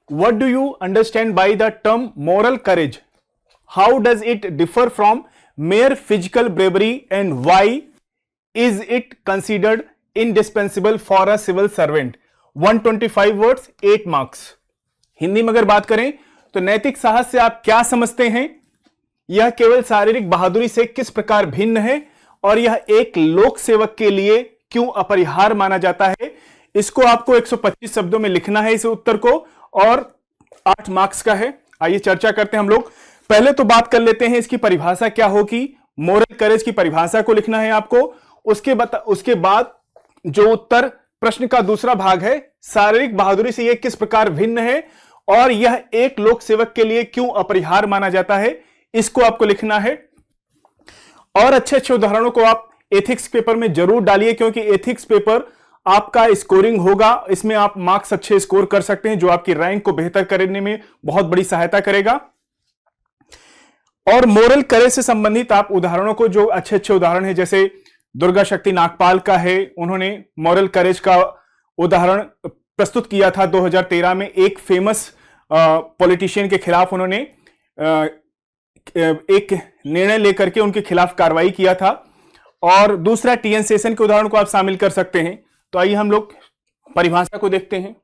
What do you understand by the term moral courage? How does it differ from mere physical bravery and why is it considered indispensable for a civil servant? 125 words, 8 marks. Hindi में अगर बात करें तो नैतिक साहस से आप क्या समझते हैं? यह केवल शारीरिक बहादुरी से किस प्रकार भिन्न है और यह एक लोक सेवक के लिए क्यों अपरिहार्य माना जाता है? इसको आपको 125 शब्दों में लिखना है इस उत्तर को, और 8 मार्क्स का है। आइए चर्चा करते हैं हम लोग। पहले तो बात कर लेते हैं इसकी परिभाषा क्या होगी। मोरल करेज की परिभाषा को लिखना है आपको। उसके बाद जो उत्तर प्रश्न का दूसरा भाग है, शारीरिक बहादुरी से यह किस प्रकार भिन्न है और यह एक लोक सेवक के लिए क्यों अपरिहार्य माना जाता है, इसको आपको लिखना है। और अच्छे अच्छे उदाहरणों को आप एथिक्स पेपर में जरूर डालिए, क्योंकि एथिक्स पेपर आपका स्कोरिंग होगा, इसमें आप मार्क्स अच्छे स्कोर कर सकते हैं, जो आपकी रैंक को बेहतर करने में बहुत बड़ी सहायता करेगा। और मोरल करेज से संबंधित आप उदाहरणों को, जो अच्छे अच्छे उदाहरण है, जैसे दुर्गा शक्ति नागपाल का है, उन्होंने मॉरल करेज का उदाहरण प्रस्तुत किया था 2013 में। एक फेमस पॉलिटिशियन के खिलाफ उन्होंने एक निर्णय लेकर के उनके खिलाफ कार्रवाई किया था। और दूसरा टीएन सेशन के उदाहरण को आप शामिल कर सकते हैं। तो आइए हम लोग परिभाषा को देखते हैं।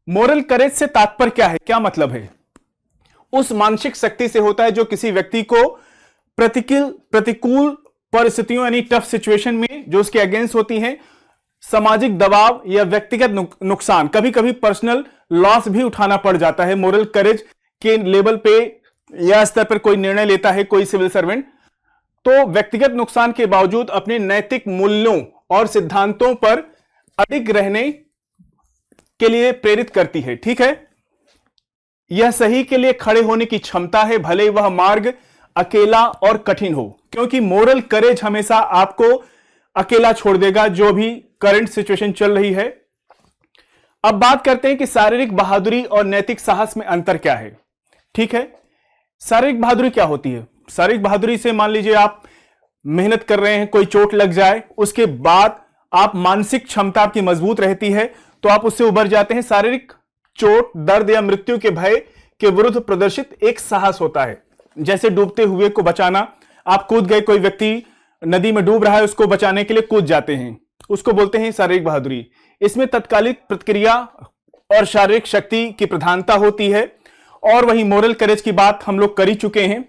मोरल करेज से तात्पर्य क्या है, क्या मतलब है? उस मानसिक शक्ति से होता है जो किसी व्यक्ति को प्रतिकूल परिस्थितियों यानी टफ सिचुएशन में जो उसके अगेंस्ट होती हैं, सामाजिक दबाव या व्यक्तिगत नुकसान, कभी कभी पर्सनल लॉस भी उठाना पड़ जाता है। मोरल करेज के लेवल पे या स्तर पर कोई निर्णय लेता है कोई सिविल सर्वेंट, तो व्यक्तिगत नुकसान के बावजूद अपने नैतिक मूल्यों और सिद्धांतों पर अडिग रहने के लिए प्रेरित करती है। ठीक है, यह सही के लिए खड़े होने की क्षमता है, भले वह मार्ग अकेला और कठिन हो, क्योंकि मोरल करेज हमेशा आपको अकेला छोड़ देगा, जो भी करंट सिचुएशन चल रही है। अब बात करते हैं कि शारीरिक बहादुरी और नैतिक साहस में अंतर क्या है। ठीक है, शारीरिक बहादुरी क्या होती है? शारीरिक बहादुरी से मान लीजिए आप मेहनत कर रहे हैं, कोई चोट लग जाए, उसके बाद आप मानसिक क्षमता आपकी मजबूत रहती है तो आप उससे उबर जाते हैं। शारीरिक चोट, दर्द या मृत्यु के भय के विरुद्ध प्रदर्शित एक साहस होता है, जैसे डूबते हुए को बचाना। आप कूद गए, कोई व्यक्ति नदी में डूब रहा है, उसको बचाने के लिए कूद जाते हैं, उसको बोलते हैं शारीरिक बहादुरी। इसमें तत्कालिक प्रतिक्रिया और शारीरिक शक्ति की प्रधानता होती है। और वही मोरल करेज की बात हम लोग कर ही चुके हैं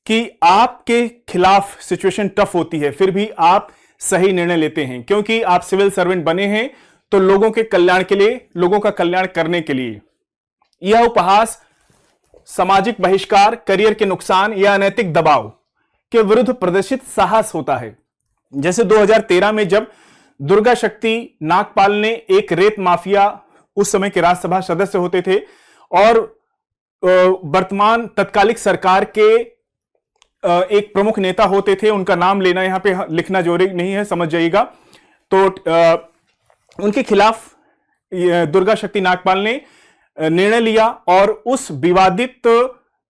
कि आपके खिलाफ सिचुएशन टफ होती है, फिर भी आप सही निर्णय लेते हैं, क्योंकि आप सिविल सर्वेंट बने हैं तो लोगों के कल्याण के लिए, लोगों का कल्याण करने के लिए। यह उपहास, सामाजिक बहिष्कार, करियर के नुकसान या अनैतिक दबाव के विरुद्ध प्रदर्शित साहस होता है। जैसे 2013 में जब दुर्गा शक्ति नागपाल ने एक रेत माफिया, उस समय के राज्यसभा सदस्य होते थे और वर्तमान तत्कालिक सरकार के एक प्रमुख नेता होते थे, उनका नाम लेना यहां पे लिखना जरूरी नहीं है, समझ जाइएगा। तो उनके खिलाफ दुर्गा शक्ति नागपाल ने निर्णय लिया और उस विवादित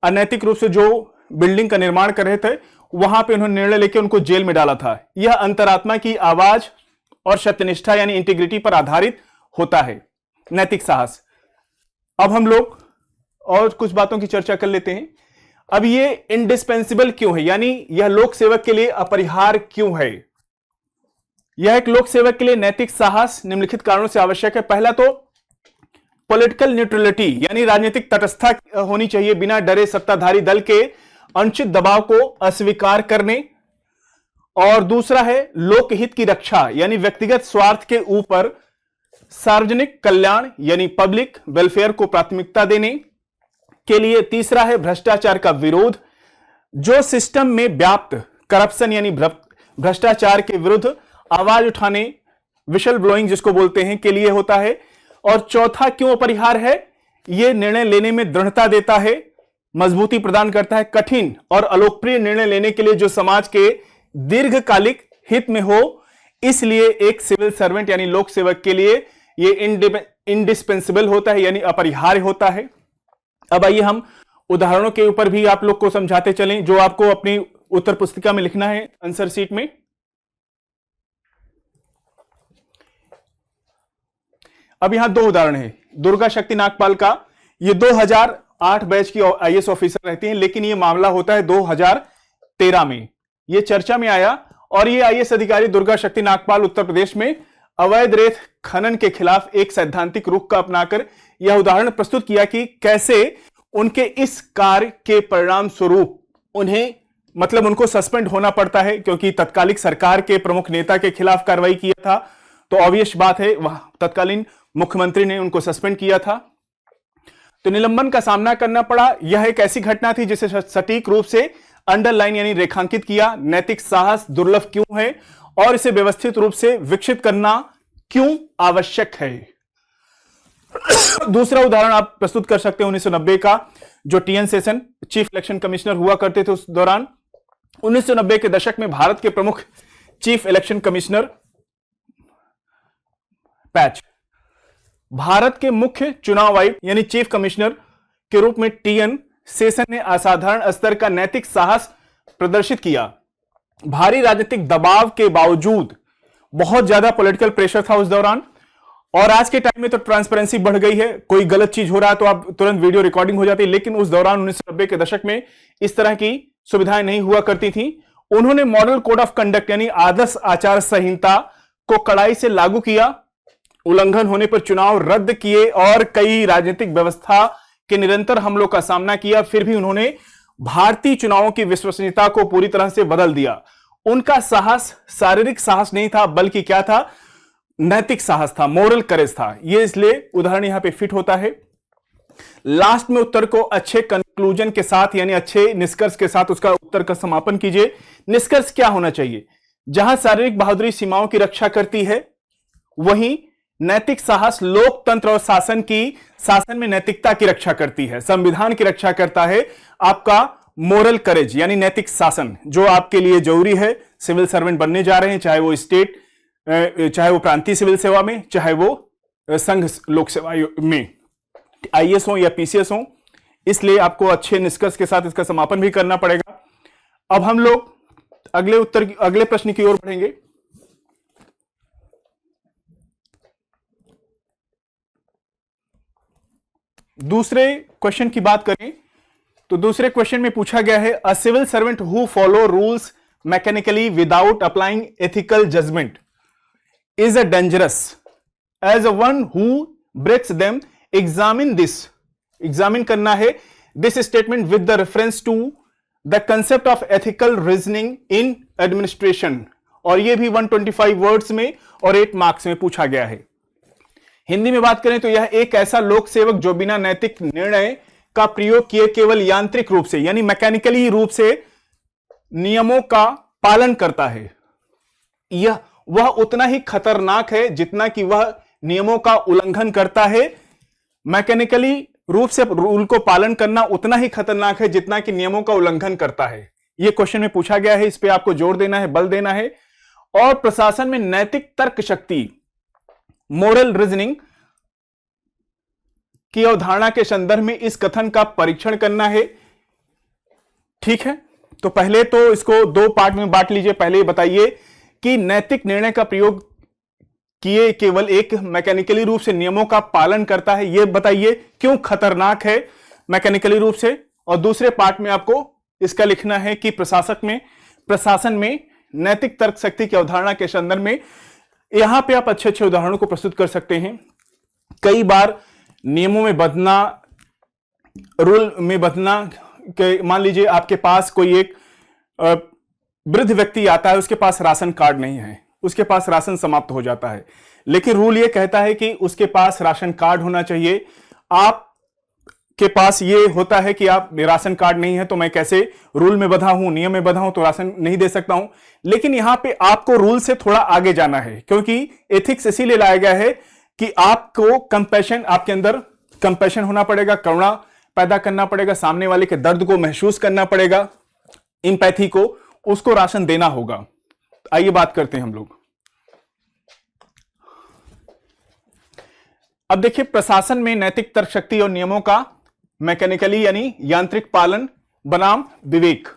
अनैतिक रूप से जो बिल्डिंग का निर्माण कर रहे थे, वहां पे उन्होंने निर्णय लेकर उनको जेल में डाला था। यह अंतरात्मा की आवाज और सत्यनिष्ठा यानी इंटीग्रिटी पर आधारित होता है, नैतिक साहस। अब हम लोग और कुछ बातों की चर्चा कर लेते हैं। अब ये इंडिस्पेंसिबल क्यों है, यानी यह लोक सेवक के लिए अपरिहार्य क्यों है? यह एक लोक सेवक के लिए नैतिक साहस निम्नलिखित कारणों से आवश्यक है। पहला तो पॉलिटिकल न्यूट्रलिटी, यानी राजनीतिक तटस्थता होनी चाहिए, बिना डरे सत्ताधारी दल के अनुचित दबाव को अस्वीकार करने। और दूसरा है लोकहित की रक्षा, यानी व्यक्तिगत स्वार्थ के ऊपर सार्वजनिक कल्याण यानी पब्लिक वेलफेयर को प्राथमिकता देने के लिए। तीसरा है भ्रष्टाचार का विरोध, जो सिस्टम में व्याप्त करप्शन यानी भ्रष्टाचार के विरुद्ध आवाज उठाने, विशल ब्लोइंग जिसको बोलते हैं, के लिए होता है। और चौथा क्यों अपरिहार्य है? यह निर्णय लेने में दृढ़ता देता है, मजबूती प्रदान करता है, कठिन और अलोकप्रिय निर्णय लेने के लिए जो समाज के दीर्घकालिक हित में हो। इसलिए एक सिविल सर्वेंट यानी लोक सेवक के लिए यह इंडिस्पेंसिबल होता है, यानी अपरिहार्य होता है। अब आइए हम उदाहरणों के ऊपर भी आप लोग को समझाते चलें, जो आपको अपनी उत्तर पुस्तिका में लिखना है आंसर शीट में। अब यहां दो उदाहरण है, दुर्गा शक्ति नागपाल का, ये 2008 बैच की आईएएस ऑफिसर रहती हैं, लेकिन ये मामला होता है 2013 में, ये चर्चा में आया। और ये आईएएस अधिकारी दुर्गा शक्ति नागपाल उत्तर प्रदेश में अवैध रेत खनन के खिलाफ एक सैद्धांतिक रुख का अपनाकर यह उदाहरण प्रस्तुत किया कि कैसे उनके इस कार्य के परिणाम स्वरूप उन्हें, मतलब उनको सस्पेंड होना पड़ता है, क्योंकि तत्कालिक सरकार के प्रमुख नेता के खिलाफ कार्रवाई किया था, तो ऑब्वियस बात है वह तत्कालीन मुख्यमंत्री ने उनको सस्पेंड किया था, तो निलंबन का सामना करना पड़ा। यह एक ऐसी घटना थी जिसे सटीक रूप से अंडरलाइन यानी रेखांकित किया। नैतिक साहस दुर्लभ क्यों है और इसे व्यवस्थित रूप से विकसित करना क्यों आवश्यक है। दूसरा उदाहरण आप प्रस्तुत कर सकते हैं 1990 का, जो TN session chief election commissioner हुआ करते थे उस दौरान। 1990 के दशक में भारत के प्रमुख chief election commissioner patch, Bharat के मुख्य चुनाव आयुक्त यानी चीफ कमिश्नर के रूप में टीएन सेशन ने असाधारण स्तर का नैतिक साहस प्रदर्शित किया। भारी राजनीतिक दबाव के बावजूद, बहुत ज्यादा पॉलिटिकल प्रेशर था उस दौरान, और आज के टाइम में तो ट्रांसपेरेंसी बढ़ गई है, कोई गलत चीज हो रहा है तो आप तुरंत वीडियो रिकॉर्डिंग हो जाती है, लेकिन उस दौरान 1990 के दशक में इस तरह की सुविधाएं नहीं हुआ करती थी। उन्होंने मॉडल कोड ऑफ कंडक्ट यानी आदर्श आचार संहिता को कड़ाई से लागू किया, उल्लंघन होने पर चुनाव रद्द किए और कई राजनीतिक व्यवस्था के निरंतर हमलों का सामना किया। फिर भी उन्होंने भारतीय चुनावों की विश्वसनीयता को पूरी तरह से बदल दिया। उनका साहस शारीरिक साहस नहीं था, बल्कि क्या था, नैतिक साहस था, मोरल करेज था। यह इसलिए उदाहरण यहां पे फिट होता है। लास्ट में उत्तर को अच्छे कंक्लूजन के साथ यानी अच्छे निष्कर्ष के साथ उसका उत्तर का समापन कीजिए। निष्कर्ष क्या होना चाहिए? जहां शारीरिक बहादुरी सीमाओं की रक्षा करती है, वहीं नैतिक साहस लोकतंत्र और शासन में नैतिकता की रक्षा करती है, संविधान की रक्षा करता है। आपका मोरल करेज यानी नैतिक शासन जो आपके लिए जरूरी है, सिविल सर्वेंट बनने जा रहे हैं, चाहे वो स्टेट, चाहे वो प्रांतीय सिविल सेवा में, चाहे वो संघ लोक सेवा में आईएएस हो या पीसीएस हो। इसलिए आपको अच्छे निष्कर्ष के साथ इसका समापन भी करना पड़ेगा। अब हम लोग अगले प्रश्न की ओर बढ़ेंगे। दूसरे क्वेश्चन की बात करें तो दूसरे क्वेश्चन में पूछा गया है, a civil servant who follow rules mechanically without applying ethical judgement is a dangerous as a one who breaks them. Examine करना है this statement with the reference to the concept of ethical reasoning in administration. और यह भी 125 words में और 8 marks में पूछा गया है। हिंदी में बात करें तो यह एक ऐसा लोक सेवक जो बिना नैतिक निर्णय का प्रयोग किए केवल यांत्रिक रूप से यानी मैकेनिकली रूप से नियमों का पालन करता है, यह वह उतना ही खतरनाक है जितना कि वह नियमों का उल्लंघन करता है। मैकेनिकली रूप से रूल को पालन करना उतना ही खतरनाक है जितना कि नियमों का उल्लंघन करता है। यह क्वेश्चन में पूछा गया है, इस पे आपको जोर देना है, बल देना है। और प्रशासन में नैतिक तर्क शक्ति मोरल रीजनिंग की अवधारणा के संदर्भ में इस कथन का परीक्षण करना है। ठीक है, तो पहले तो इसको 2 पार्ट में बांट लीजिए। पहले ये बताइए कि नैतिक निर्णय का प्रयोग किए केवल एक मैकेनिकली रूप से नियमों का पालन करता है, यह बताइए क्यों खतरनाक है मैकेनिकली रूप से। और दूसरे पार्ट में आपको इसका लिखना है कि प्रशासन में नैतिक तर्क शक्ति की अवधारणा के संदर्भ में यहां पे आप अच्छे अच्छे उदाहरणों को प्रस्तुत कर सकते हैं। कई बार नियमों में बदलना, रूल में बदलना, मान लीजिए आपके पास कोई एक वृद्ध व्यक्ति आता है, उसके पास राशन कार्ड नहीं है, उसके पास राशन समाप्त हो जाता है, लेकिन रूल ये कहता है कि उसके पास राशन कार्ड होना चाहिए। आप के पास ये होता है कि आप राशन कार्ड नहीं है तो मैं कैसे रूल में बंधा हूं, नियम में बंधा हूं तो राशन नहीं दे सकता हूं। लेकिन यहां पे आपको रूल से थोड़ा आगे जाना है, क्योंकि एथिक्स इसीलिए लाया गया है कि आपको कंपैशन, आपके अंदर कंपैशन होना पड़ेगा, करुणा पैदा करना पड़ेगा, सामने वाले के दर्द को महसूस करना पड़ेगा, इंपैथी को, उसको राशन देना होगा। आइए बात करते हैं हम लोग। अब देखिए, प्रशासन में नैतिक तर्क शक्ति और नियमों का मैकेनिकली यानी यांत्रिक पालन बनाम विवेक,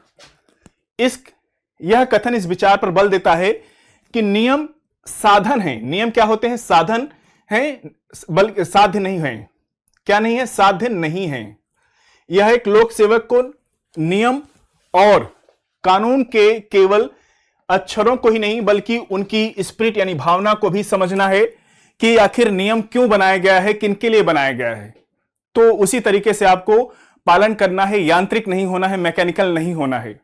यह कथन इस विचार पर बल देता है कि नियम साधन हैं। नियम क्या होते हैं? साधन, हैं, बल्कि साध्य नहीं है। क्या नहीं है? साध्य नहीं है। यह एक लोक सेवक को नियम और कानून के केवल अक्षरों को ही नहीं बल्कि उनकी स्पिरिट यानी भावना को भी समझना है कि आखिर नियम क्यों बनाया गया है, किनके लिए बनाया गया है। तो उसी तरीके से आपको पालन करना है, यांत्रिक नहीं होना है, मैकेनिकल नहीं होना है।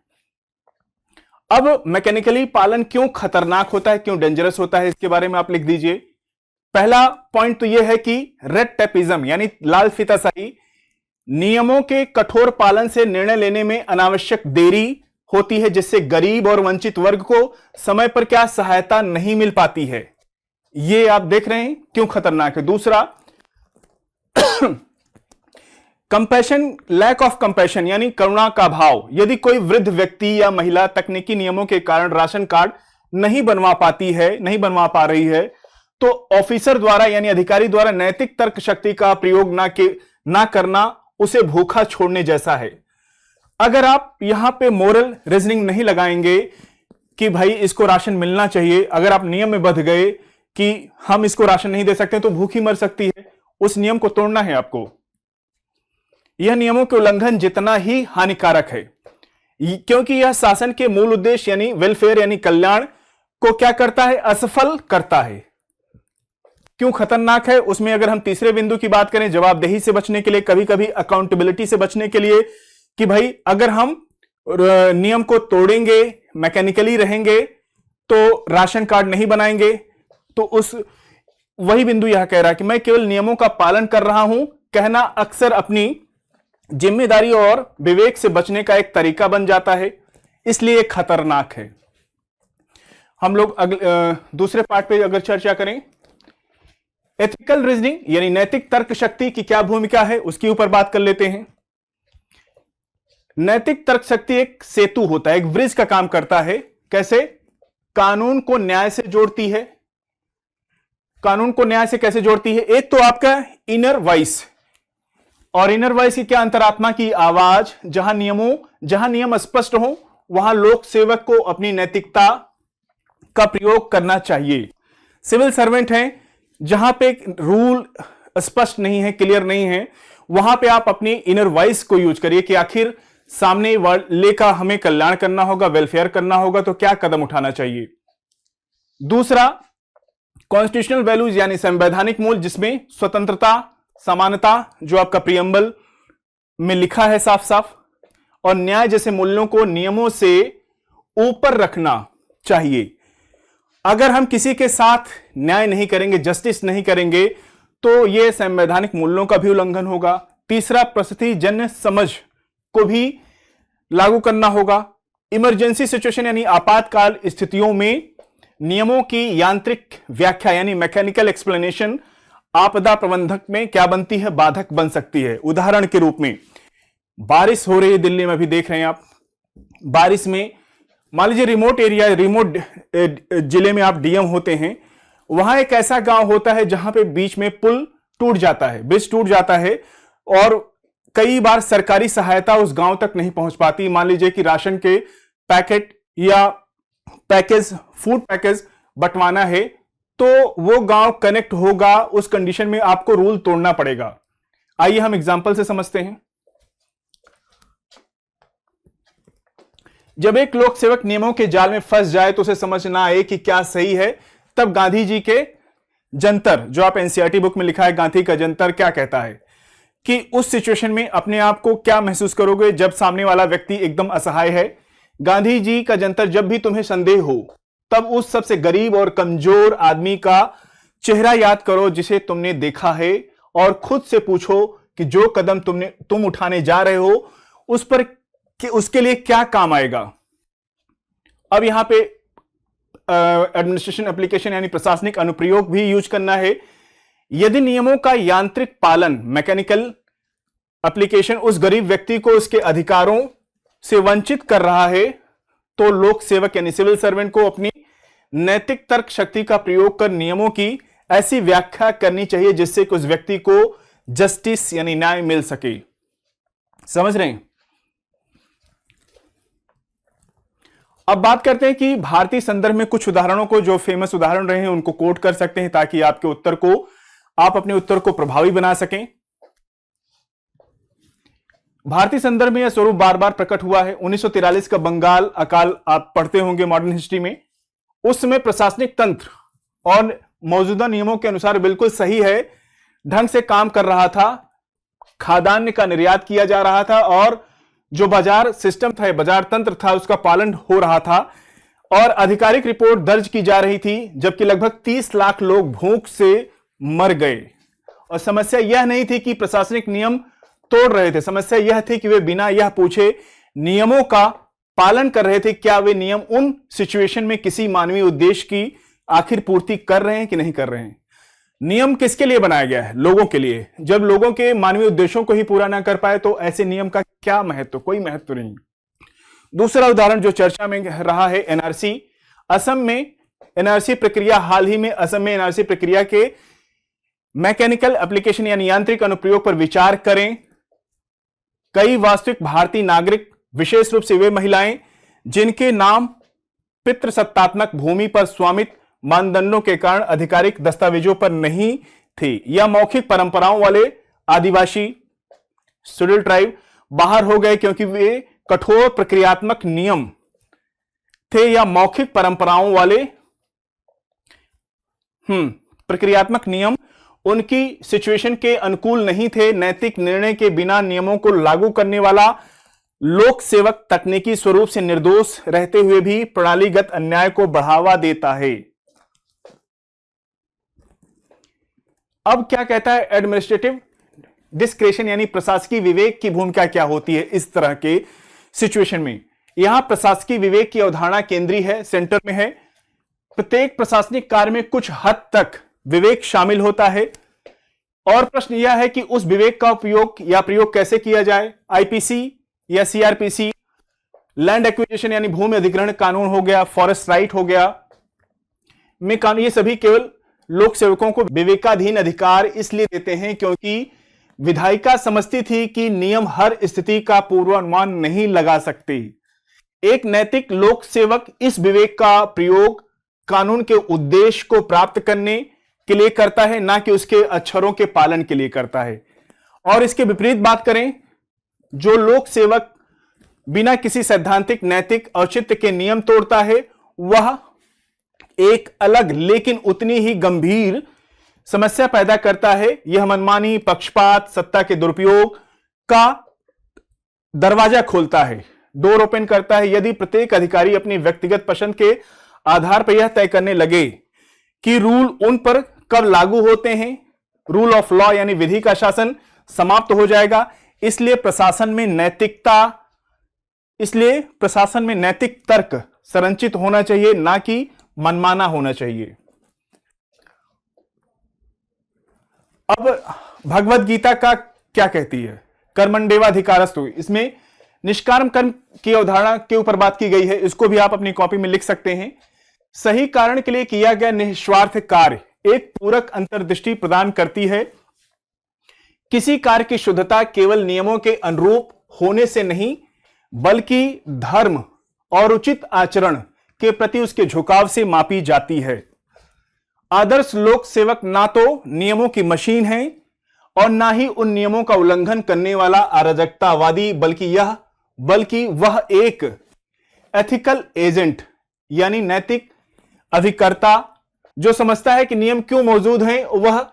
अब मैकेनिकली पालन क्यों खतरनाक होता है, क्यों डेंजरस होता है, इसके बारे में आप लिख दीजिए। पहला पॉइंट तो यह है कि रेड टेपिज्म यानी लाल फीताशाही, नियमों के कठोर पालन से निर्णय लेने में अनावश्यक देरी होती है, जिससे गरीब और वंचित वर्ग को समय पर क्या सहायता नहीं मिल पाती है। यह आप देख रहे हैं क्यों खतरनाक है। दूसरा, कंपैशन, लैक ऑफ कंपैशन यानी करुणा का भाव। यदि कोई वृद्ध व्यक्ति या महिला तकनीकी नियमों के कारण राशन कार्ड नहीं बनवा पाती है, नहीं बनवा पा रही है, तो ऑफिसर द्वारा यानी अधिकारी द्वारा नैतिक तर्क शक्ति का प्रयोग ना करना उसे भूखा छोड़ने जैसा है। अगर आप यहां पे मोरल रीजनिंग नहीं लगाएंगे कि भाई इसको राशन मिलना चाहिए, अगर आप नियम में बंध गए कि हम इसको राशन नहीं दे सकते तो भूखी मर सकती है, उस नियम को तोड़ना है आपको। यह नियमों के उल्लंघन जितना ही हानिकारक है, क्योंकि यह शासन के मूल उद्देश्य यानी वेलफेयर यानी कल्याण को क्या करता है? असफल करता है। क्यों खतरनाक है? उसमें अगर हम तीसरे बिंदु की बात करें, जवाबदेही से बचने के लिए, कभी कभी अकाउंटेबिलिटी से बचने के लिए, कि भाई अगर हम नियम को तोड़ेंगे, मैकेनिकली रहेंगे, तो राशन कार्ड नहीं बनाएंगे, तो उस वही बिंदु यह कह रहा है कि मैं केवल नियमों का पालन कर रहा हूं, कहना अक्सर अपनी जिम्मेदारी और विवेक से बचने का एक तरीका बन जाता है, इसलिए खतरनाक है। हम लोग दूसरे पार्ट पे अगर चर्चा करें, एथिकल रीजनिंग यानी नैतिक तर्क शक्ति की क्या भूमिका है, उसके ऊपर बात कर लेते हैं। नैतिक तर्क शक्ति एक सेतु होता है, एक ब्रिज का काम करता है। कैसे? कानून को न्याय से जोड़ती है। कानून को न्याय से कैसे जोड़ती है? एक तो आपका इनर वॉइस, और इनर वॉइस की क्या? अंतरात्मा की आवाज। जहां नियम स्पष्ट हो वहां लोक सेवक को अपनी नैतिकता का प्रयोग करना चाहिए। सिविल सर्वेंट हैं, जहां पे रूल स्पष्ट नहीं है, क्लियर नहीं है, वहां पे आप अपनी इनर वॉइस को यूज करिए कि आखिर सामने वाले का हमें कल्याण करना होगा, वेलफेयर करना होगा, तो क्या कदम उठाना चाहिए। दूसरा, कॉन्स्टिट्यूशनल वैल्यूज यानी संवैधानिक मूल, जिसमें स्वतंत्रता, समानता जो आपका प्रियम्बल में लिखा है साफ साफ, और न्याय जैसे मूल्यों को नियमों से ऊपर रखना चाहिए। अगर हम किसी के साथ न्याय नहीं करेंगे, जस्टिस नहीं करेंगे, तो यह संवैधानिक मूल्यों का भी उल्लंघन होगा। तीसरा, परिस्थितिजन्य समझ को भी लागू करना होगा। इमरजेंसी सिचुएशन यानी आपातकाल स्थितियों में नियमों की यांत्रिक व्याख्या यानी मैकेनिकल एक्सप्लेनेशन आपदा प्रबंधक में क्या बनती है? बाधक बन सकती है। उदाहरण के रूप में, बारिश हो रही है, दिल्ली में भी देख रहे हैं आप, बारिश में मान लीजिए रिमोट एरिया, रिमोट जिले में आप डीएम होते हैं, वहां एक ऐसा गांव होता है जहां पे बीच में पुल टूट जाता है, ब्रिज टूट जाता है, और कई बार सरकारी सहायता उस गांव तक नहीं पहुंच पाती। मान लीजिए कि राशन के पैकेट या पैकेज, फूड पैकेज बंटवाना है, तो वो गांव कनेक्ट होगा, उस कंडीशन में आपको रूल तोड़ना पड़ेगा। आइए हम एग्जांपल से समझते हैं। जब एक लोक सेवक नियमों के जाल में फंस जाए तो उसे समझ ना आए कि क्या सही है, तब गांधी जी के जंतर, जो आप एनसीईआरटी बुक में लिखा है गांधी का जंतर, क्या कहता है कि उस सिचुएशन में अपने आप को क्या महसूस करोगे जब सामने वाला व्यक्ति एकदम असहाय है। गांधी जी का जंतर, जब भी तुम्हें संदेह हो तब उस सबसे गरीब और कमजोर आदमी का चेहरा याद करो जिसे तुमने देखा है, और खुद से पूछो कि जो कदम तुम उठाने जा रहे हो उस पर कि उसके लिए क्या काम आएगा। अब यहां पे एडमिनिस्ट्रेशन एप्लीकेशन यानी प्रशासनिक अनुप्रयोग भी यूज करना है। यदि नियमों का यांत्रिक पालन, मैकेनिकल एप्लीकेशन, उस गरीब व्यक्ति को उसके अधिकारों से वंचित कर रहा है, तो लोक सेवक यानी सिविल सर्वेंट को अपनी नैतिक तर्क शक्ति का प्रयोग कर नियमों की ऐसी व्याख्या करनी चाहिए जिससे कि उस व्यक्ति को जस्टिस यानी न्याय मिल सके। समझ रहे हैं? अब बात करते हैं कि भारतीय संदर्भ में कुछ उदाहरणों को, जो फेमस उदाहरण रहे हैं, उनको कोट कर सकते हैं ताकि आपके उत्तर को आप अपने उत्तर को प्रभावी बना सकें। भारतीय संदर्भ में यह स्वरूप बार बार प्रकट हुआ है। 1943 का बंगाल अकाल आप पढ़ते होंगे मॉडर्न हिस्ट्री में। उस समय प्रशासनिक तंत्र और मौजूदा नियमों के अनुसार बिल्कुल सही है, ढंग से काम कर रहा था, खाद्यान्न का निर्यात किया जा रहा था और जो बाजार सिस्टम था, बाजार तंत्र था, उसका पालन हो रहा था और आधिकारिक रिपोर्ट दर्ज की जा रही थी, जबकि लगभग 30 लाख लोग भूख से मर गए। और समस्या यह नहीं थी कि प्रशासनिक नियम तोड़ रहे थे, समस्या यह थी कि वे बिना यह पूछे नियमों का पालन कर रहे थे। क्या वे नियम उन सिचुएशन में किसी मानवीय उद्देश्य की आखिर पूर्ति कर रहे हैं कि नहीं कर रहे हैं। नियम किसके लिए बनाया गया है? लोगों के लिए। जब लोगों के मानवीय उद्देश्यों को ही पूरा ना कर पाए तो ऐसे नियम का क्या महत्व? कोई महत्व नहीं। दूसरा उदाहरण जो चर्चा में रहा है, एनआरसी। असम में एनआरसी प्रक्रिया, हाल ही में असम में एनआरसी प्रक्रिया के मैकेनिकल एप्लीकेशन यानी यांत्रिक अनुप्रयोग पर विचार करें। कई वास्तविक भारतीय नागरिक, विशेष रूप से वे महिलाएं जिनके नाम पितृसत्तात्मक भूमि पर स्वामित्व मानदंडों के कारण आधिकारिक दस्तावेजों पर नहीं थी, या मौखिक परंपराओं वाले आदिवासी शेड्यूल ट्राइब बाहर हो गए क्योंकि वे कठोर प्रक्रियात्मक नियम थे, या मौखिक परंपराओं वाले प्रक्रियात्मक नियम उनकी सिचुएशन के अनुकूल नहीं थे। नैतिक निर्णय के बिना नियमों को लागू करने वाला लोक सेवक तकनीकी स्वरूप से निर्दोष रहते हुए भी प्रणालीगत अन्याय को बढ़ावा देता है। अब क्या कहता है एडमिनिस्ट्रेटिव डिस्क्रेशन यानी प्रशासकीय विवेक की भूमिका क्या होती है इस तरह के सिचुएशन में। यहां प्रशासकीय विवेक की अवधारणा केंद्रीय है, सेंटर में है। प्रत्येक प्रशासनिक कार्य में कुछ हद तक विवेक शामिल होता है और प्रश्न यह है कि उस विवेक का उपयोग या प्रयोग कैसे किया जाए। आईपीसी या सीआरपीसी, लैंड एक्विजिशन यानी भूमि अधिग्रहण कानून हो गया, फॉरेस्ट राइट हो गया में कानून, ये सभी केवल लोक सेवकों को विवेकाधीन अधिकार इसलिए देते हैं क्योंकि विधायिका समझती थी कि नियम हर स्थिति का पूर्वानुमान नहीं लगा सकते। एक नैतिक लोक सेवक इस विवेक का प्रयोग कानून के उद्देश्य को प्राप्त करने के लिए करता है, ना कि उसके अक्षरों के पालन के लिए करता है। और इसके विपरीत बात करें, जो लोक सेवक बिना किसी सैद्धांतिक नैतिक औचित्य के नियम तोड़ता है, वह एक अलग लेकिन उतनी ही गंभीर समस्या पैदा करता है। यह मनमानी, पक्षपात, सत्ता के दुरुपयोग का दरवाजा खोलता है, डोर ओपन करता है। यदि प्रत्येक अधिकारी अपनी व्यक्तिगत पसंद के आधार पर यह तय करने लगे कि रूल उन पर कब लागू होते हैं, रूल ऑफ लॉ यानी विधि का शासन समाप्त हो जाएगा। इसलिए प्रशासन में नैतिक तर्क संरचित होना चाहिए, ना कि मनमाना होना चाहिए। अब भगवत गीता का क्या कहती है? कर्मण्येवाधिकारस्तु, इसमें निष्काम कर्म की अवधारणा के ऊपर बात की गई है। इसको भी आप अपनी कॉपी में लिख सकते हैं। सही कारण के लिए किया गया निस्वार्थ कार्य एक पूरक अंतर्दृष्टि प्रदान करती है। किसी कार्य की शुद्धता केवल नियमों के अनुरूप होने से नहीं, बल्कि धर्म और उचित आचरण के प्रति उसके झुकाव से मापी जाती है। आदर्श लोक सेवक ना तो नियमों की मशीन है और ना ही उन नियमों का उल्लंघन करने वाला अराजकतावादी, बल्कि वह एक एथिकल एजेंट यानी नैतिक अभिकर्ता जो समझता है कि नियम क्यों मौजूद हैं। वह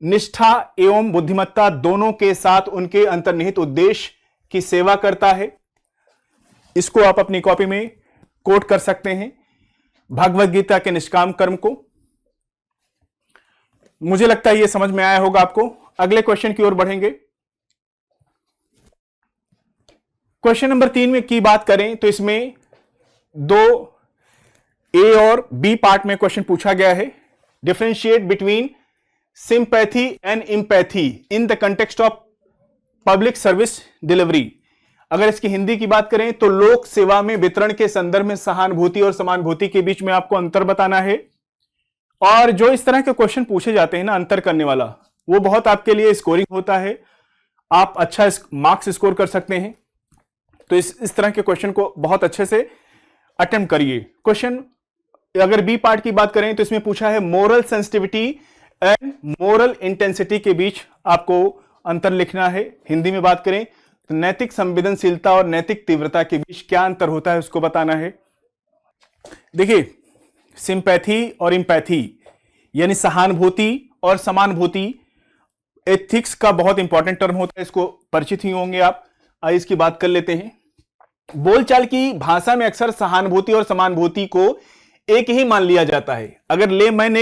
निष्ठा एवं बुद्धिमत्ता दोनों के साथ उनके अंतर्निहित उद्देश्य की सेवा करता है। इसको आप अपनी कॉपी में कोट कर सकते हैं, भगवत गीता के निष्काम कर्म को। मुझे लगता है यह समझ में आया होगा आपको। अगले क्वेश्चन की ओर बढ़ेंगे। क्वेश्चन नंबर 3 में की बात करें तो इसमें 2 ए और बी पार्ट में क्वेश्चन पूछा गया है। Differentiate between sympathy and empathy in the context of public service delivery. अगर इसकी हिंदी की बात करें तो लोक सेवा में वितरण के संदर्भ में सहानुभूति और समानुभूति के बीच में आपको अंतर बताना है। और जो इस तरह के क्वेश्चन पूछे जाते हैं ना, अंतर करने वाला, वो बहुत आपके लिए स्कोरिंग होता है। आप अच्छा मार्क्स स्कोर कर सकते हैं। तो इस तरह के क्वेश्चन को बहुत अच्छे से अटेम्प्ट करिए। क्वेश्चन अगर बी पार्ट की बात करें तो इसमें पूछा है moral sensitivity and moral intensity के बीच आपको अंतर लिखना है। हिंदी में बात करें तो नैतिक संवेदनशीलता और नैतिक तीव्रता के बीच क्या अंतर होता है उसको बताना है। देखिए, सिंपैथी और इंपैथी यानी सहानुभूति और समानुभूति एथिक्स का बहुत इंपॉर्टेंट टर्म होता है, इसको परिचित ही होंगे आप। आइए इसकी बात कर लेते हैं। बोलचाल की भाषा में अक्सर सहानुभूति और समानुभूति को एक ही मान लिया जाता है। अगर लेमैन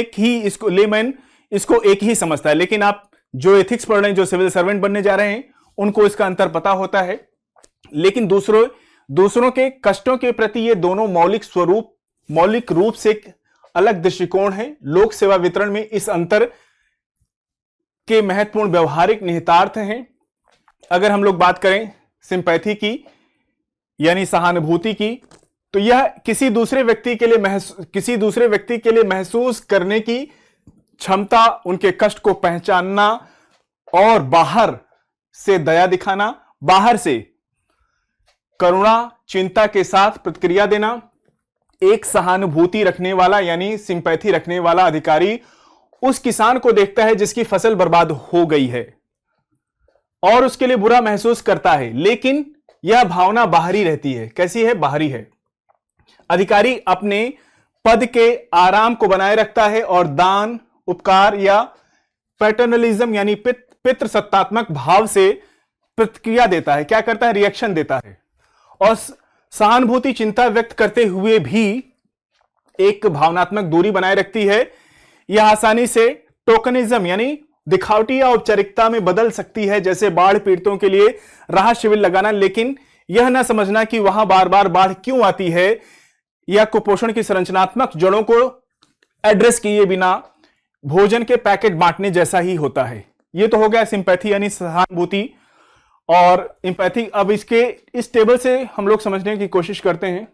इसको एक ही समझता है, लेकिन आप जो एथिक्स पढ़ रहे हैं, जो सिविल सर्वेंट बनने जा रहे हैं, उनको इसका अंतर पता होता है। लेकिन दूसरों के कष्टों के प्रति ये दोनों मौलिक रूप से एक अलग दृष्टिकोण है। लोक सेवा वितरण में इस अंतर के महत्वपूर्ण व्यवहारिक निहितार्थ हैं। अगर हम लोग बात करें सिंपैथी की यानी सहानुभूति की, तो यह किसी दूसरे व्यक्ति के लिए महसूस करने की क्षमता, उनके कष्ट को पहचानना और बाहर से दया दिखाना, बाहर से करुणा चिंता के साथ प्रतिक्रिया देना। एक सहानुभूति रखने वाला यानी सिंपैथी रखने वाला अधिकारी उस किसान को देखता है जिसकी फसल बर्बाद हो गई है और उसके लिए बुरा महसूस करता है, लेकिन यह भावना बाहरी रहती है। कैसी है? बाहरी है। अधिकारी अपने पद के आराम को बनाए रखता है और दान, उपकार या पैटर्नलिज्म यानी पितृसत्तात्मक भाव से प्रतिक्रिया देता है। क्या करता है? रिएक्शन देता है। और सहानुभूति चिंता व्यक्त करते हुए भी एक भावनात्मक दूरी बनाए रखती है। यह आसानी से टोकनिज्म यानी दिखावटी या औपचारिकता में बदल सकती है, जैसे बाढ़ पीड़ितों के लिए राहत शिविर लगाना, लेकिन यह ना समझना कि वहां बार बार बाढ़ क्यों आती है या कुपोषण की संरचनात्मक जड़ों को एड्रेस किए बिना भोजन के पैकेट बांटने जैसा ही होता है। यह तो हो गया सिंपैथी यानी सहानुभूति और इंपैथी। अब इस टेबल से हम लोग समझने की कोशिश करते हैं।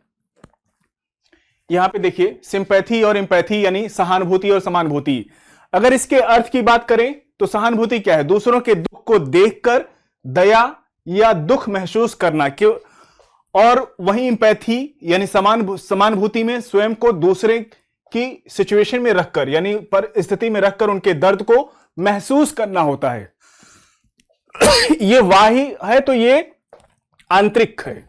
यहां पे देखिए, सिंपैथी और इंपैथी यानी सहानुभूति और समानुभूति। अगर इसके अर्थ की बात करें तो सहानुभूति क्या है? दूसरों के दुख को देखकर दया या दुख महसूस करना क्यों, और वहीं इंपैथी यानी समानुभूति में स्वयं को दूसरे की सिचुएशन में रखकर यानी परिस्थिति में रखकर उनके दर्द को महसूस करना होता है। ये बाह्य है तो ये आंतरिक है।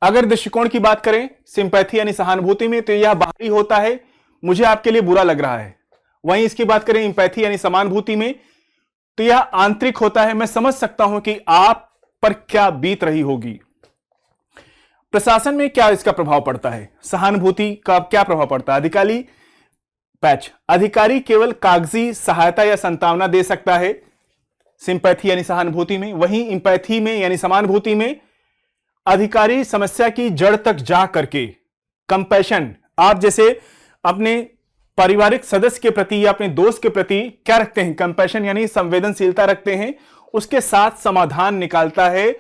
अगर दृष्टिकोण की बात करें सिंपैथी यानी सहानुभूति में, तो यह बाहरी होता है, मुझे आपके लिए बुरा लग रहा है। वहीं इसकी बात करें इंपैथी यानी समानुभूति में, तो यह आंतरिक होता है, मैं समझ सकता हूं कि आप पर क्या बीत रही होगी। प्रशासन में क्या इसका प्रभाव पड़ता है? सहानुभूति का क्या प्रभाव पड़ता है? अधिकारी केवल कागजी सहायता या संतावना दे सकता है सिंपैथी यानी सहानुभूति में। वहीं इंपैथी में यानी समानुभूति में अधिकारी समस्या की जड़ तक जा करके कंपैशन, आप जैसे अपने पारिवारिक सदस्य के प्रति या अपने दोस्त के प्रति क्या रखते हैं? कंपैशन यानी संवेदनशीलता रखते हैं, उसके साथ समाधान निकालता है।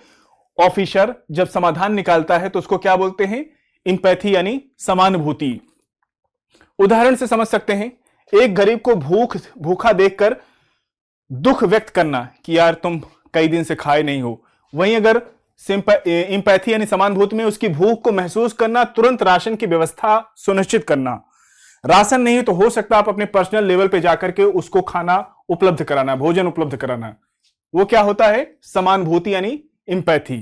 ऑफिसर जब समाधान निकालता है तो उसको क्या बोलते हैं? इंपैथी यानी समानुभूति। उदाहरण से समझ सकते हैं, एक गरीब को भूखा देखकर दुख व्यक्त करना कि यार तुम कई दिन से खाए नहीं हो। वहीं अगर इंपैथी यानी समानुभूति में उसकी भूख को महसूस करना, तुरंत राशन की व्यवस्था सुनिश्चित करना। राशन नहीं तो हो सकता आप अपने पर्सनल लेवल पे जाकर के उसको खाना उपलब्ध कराना, भोजन उपलब्ध कराना। वो क्या होता है? समानुभूति यानी इंपैथी।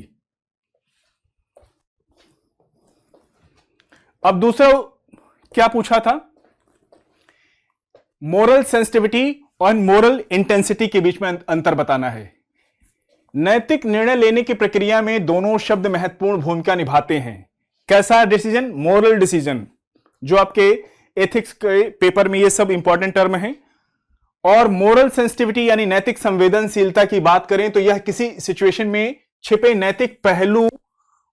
अब दूसरा क्या पूछा था? मोरल सेंसिटिविटी और मोरल इंटेंसिटी के बीच में अंतर बताना है। नैतिक निर्णय लेने की प्रक्रिया में दोनों शब्द महत्वपूर्ण भूमिका निभाते हैं। कैसा डिसीजन? मोरल डिसीजन, जो आपके एथिक्स के पेपर में ये सब इंपॉर्टेंट टर्म है। और मोरल सेंसिटिविटी यानी नैतिक संवेदनशीलता की बात करें तो यह किसी सिचुएशन में छिपे नैतिक पहलू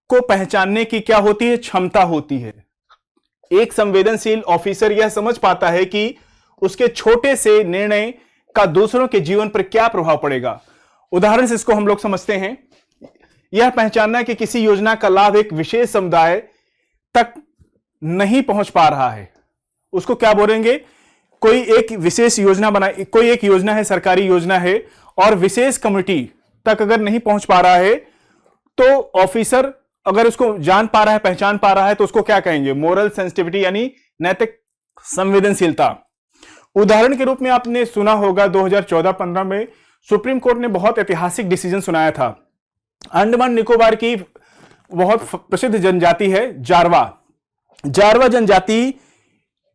को पहचानने की क्या होती है? क्षमता होती है। एक संवेदनशील ऑफिसर यह समझ पाता है कि उसके छोटे से निर्णय का दूसरों के जीवन पर क्या प्रभाव पड़ेगा। उदाहरण से इसको हम लोग समझते हैं, यह पहचानना कि किसी योजना का लाभ एक विशेष समुदाय तक नहीं पहुंच पा रहा है, उसको क्या बोलेंगे? कोई एक विशेष योजना बनाई, कोई एक योजना है, सरकारी योजना है, और विशेष कम्युनिटी तक अगर नहीं पहुंच पा रहा है तो ऑफिसर अगर उसको जान पा रहा है, पहचान पा रहा है, तो उसको क्या कहेंगे? मोरल सेंसिटिविटी यानी नैतिक संवेदनशीलता। उदाहरण के रूप में आपने सुना होगा 2014-15 में सुप्रीम कोर्ट ने बहुत ऐतिहासिक डिसीजन सुनाया था। अंडमान निकोबार की बहुत प्रसिद्ध जनजाति है जारवा, जारवा जनजाति,